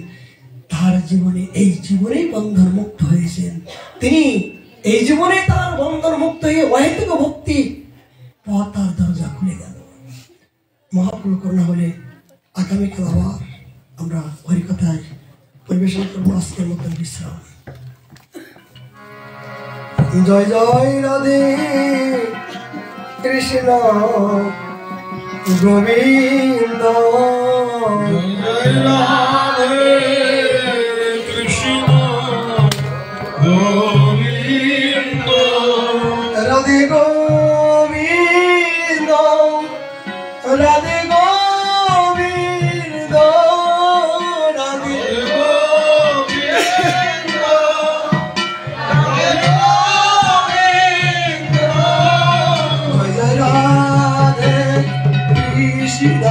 তার জীবনে এই জীবনেই বন্ধন মুক্ত হয়েছেন। তিনি এই জীবনে তার বন্ধন মুক্ত হয়ে অহেতুক ভক্তি পথ তার দরজা খুলে গেল। মহাপ্রভু করুণা হলে আগামীকাল আবার আমরা হরিকথায় পরিবেশন করবো। আজকের মতন বিশ্রাম। জয় জয় রাধে কৃষ্ণ গোবিন্দ, জয় রাধে কৃষ্ণ গোবিন্দ, রাধে গোবিন্দ, রাধে গোবিন্দ, রাধে গোবিন্দ, রাধে গোবিন্দ, জয় রাধে কৃষ্ণ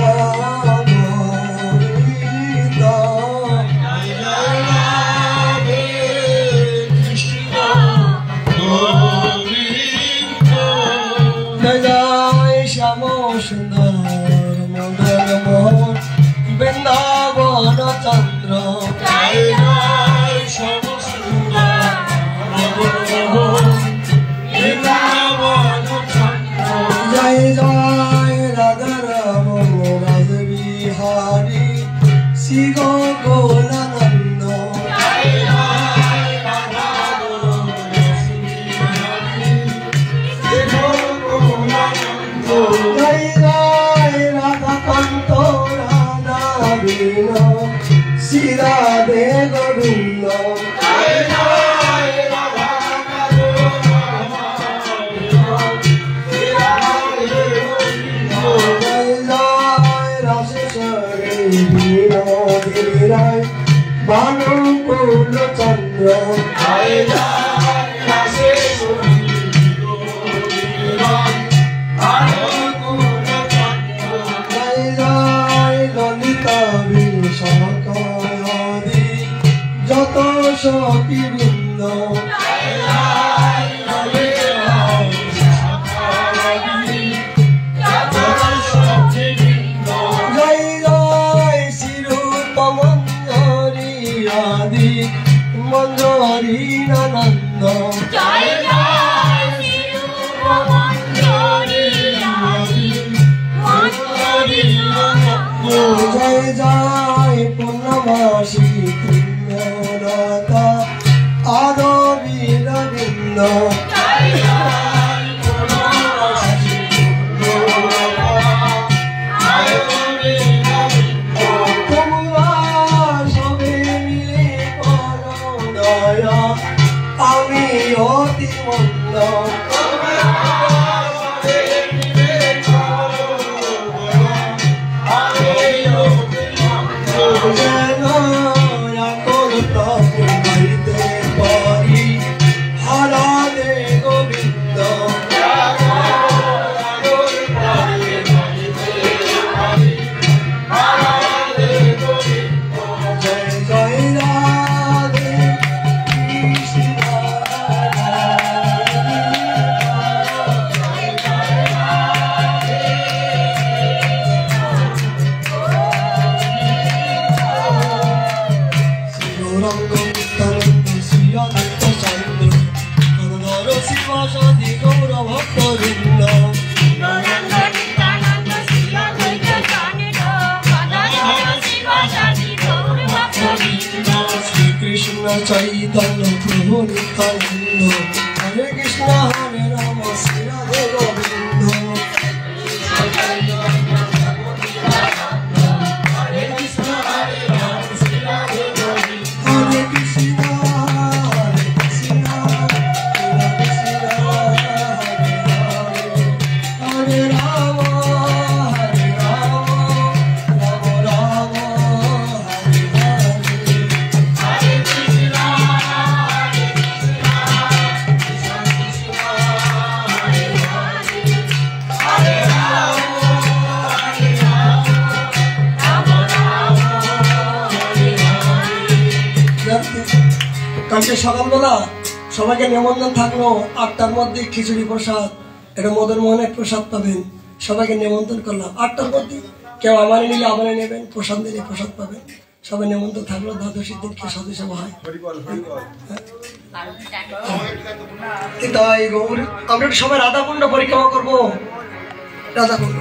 গোবিন্দ, জয় রাধে কৃষ্ণ গোবিন্দ, জয় জয় শ্যাম সুন্দর মদন মোহন বৃন্দাবন চন্দ্র, জয় জয় শ্যাম সুন্দর মদন মোহন বৃন্দাবন চন্দ্র, জয় জয় রাধা রাম রাজবিহারী শ্রী গোকুলানন্দ, জয় জয় রাধা রসবিহারী শ্রী গোকুলানন্দ, জয় জয় রাধা কান্ত রাধা বীণ শ্রী রাধে গোবিন্দ, জয় জয় রাধা মাধব শ্রী রাধে গোবিন্দ, জয় জয় রাশেশ্বরী বিনোদিনী রায় ভানুকুল চন্দ্র, জয় জয় রাশেশ্বরী গোবিন্দ ভানুকুল চন্দ্র, জয় জয় ললিতা বিশাখাদি যত সখী বৃন্দ, জয় জয় ললিতা বিশাখাদি যত সখীবৃন্দ, জয় জয় শ্রীরূপ মঞ্জরি আদি মঞ্জরি নানন্দ, জয় জয় শ্রীরূপ মঞ্জরি আদি মঞ্জরি আনন্দ, জয় জয় পূর্ণমাসী পুণ্যদাতা আদবীর বৃন্দ, জয় জয় পূর্ণবাসী তোমরা সবে মিলে করো দয়া, আমি অতি মন্দ, যেন এখন তখন গাইতে পারি হারাদে গোবিন্দ, জয় জয় রাধে কৃষ্ণ শ্রীরঙ্গ মুক্তানন্দ শ্রী অনন্ত চন্দ্র গণধর শিবাসাদি গৌর ভক্তবৃন্দ, শ্রীকৃষ্ণ চৈতন্য প্রভু নিত্যানন্দ, হরে কৃষ্ণ হরে রাম শ্রী রাধে গোবিন্দ, হরে কৃষ্ণ হরে কৃষ্ণ কৃষ্ণ হরে রাম হরে রাম রাম রাম হরে হরে, কালকে সকালবেলা সবাইকে নিমন্ত্রণ থাকলো 8টার মধ্যে খিচুড়ি প্রসাদ, এটা মদন মোহনের প্রসাদ পাবেন। সবাইকে নিমন্ত্রণ করলাম 8টার মধ্যে, কেউ আমারে নিলে আমারে নেবেন, প্রসাদ নিলে প্রসাদ পাবেন। সবাই নেমন্তন্ন থাকলো, দ্বাদশীর দিনকে সাধু সভা হয়। তাই গৌর আমরা সবাই রাধাকুণ্ড পরিক্রমা করবো, রাধাকুণ্ড।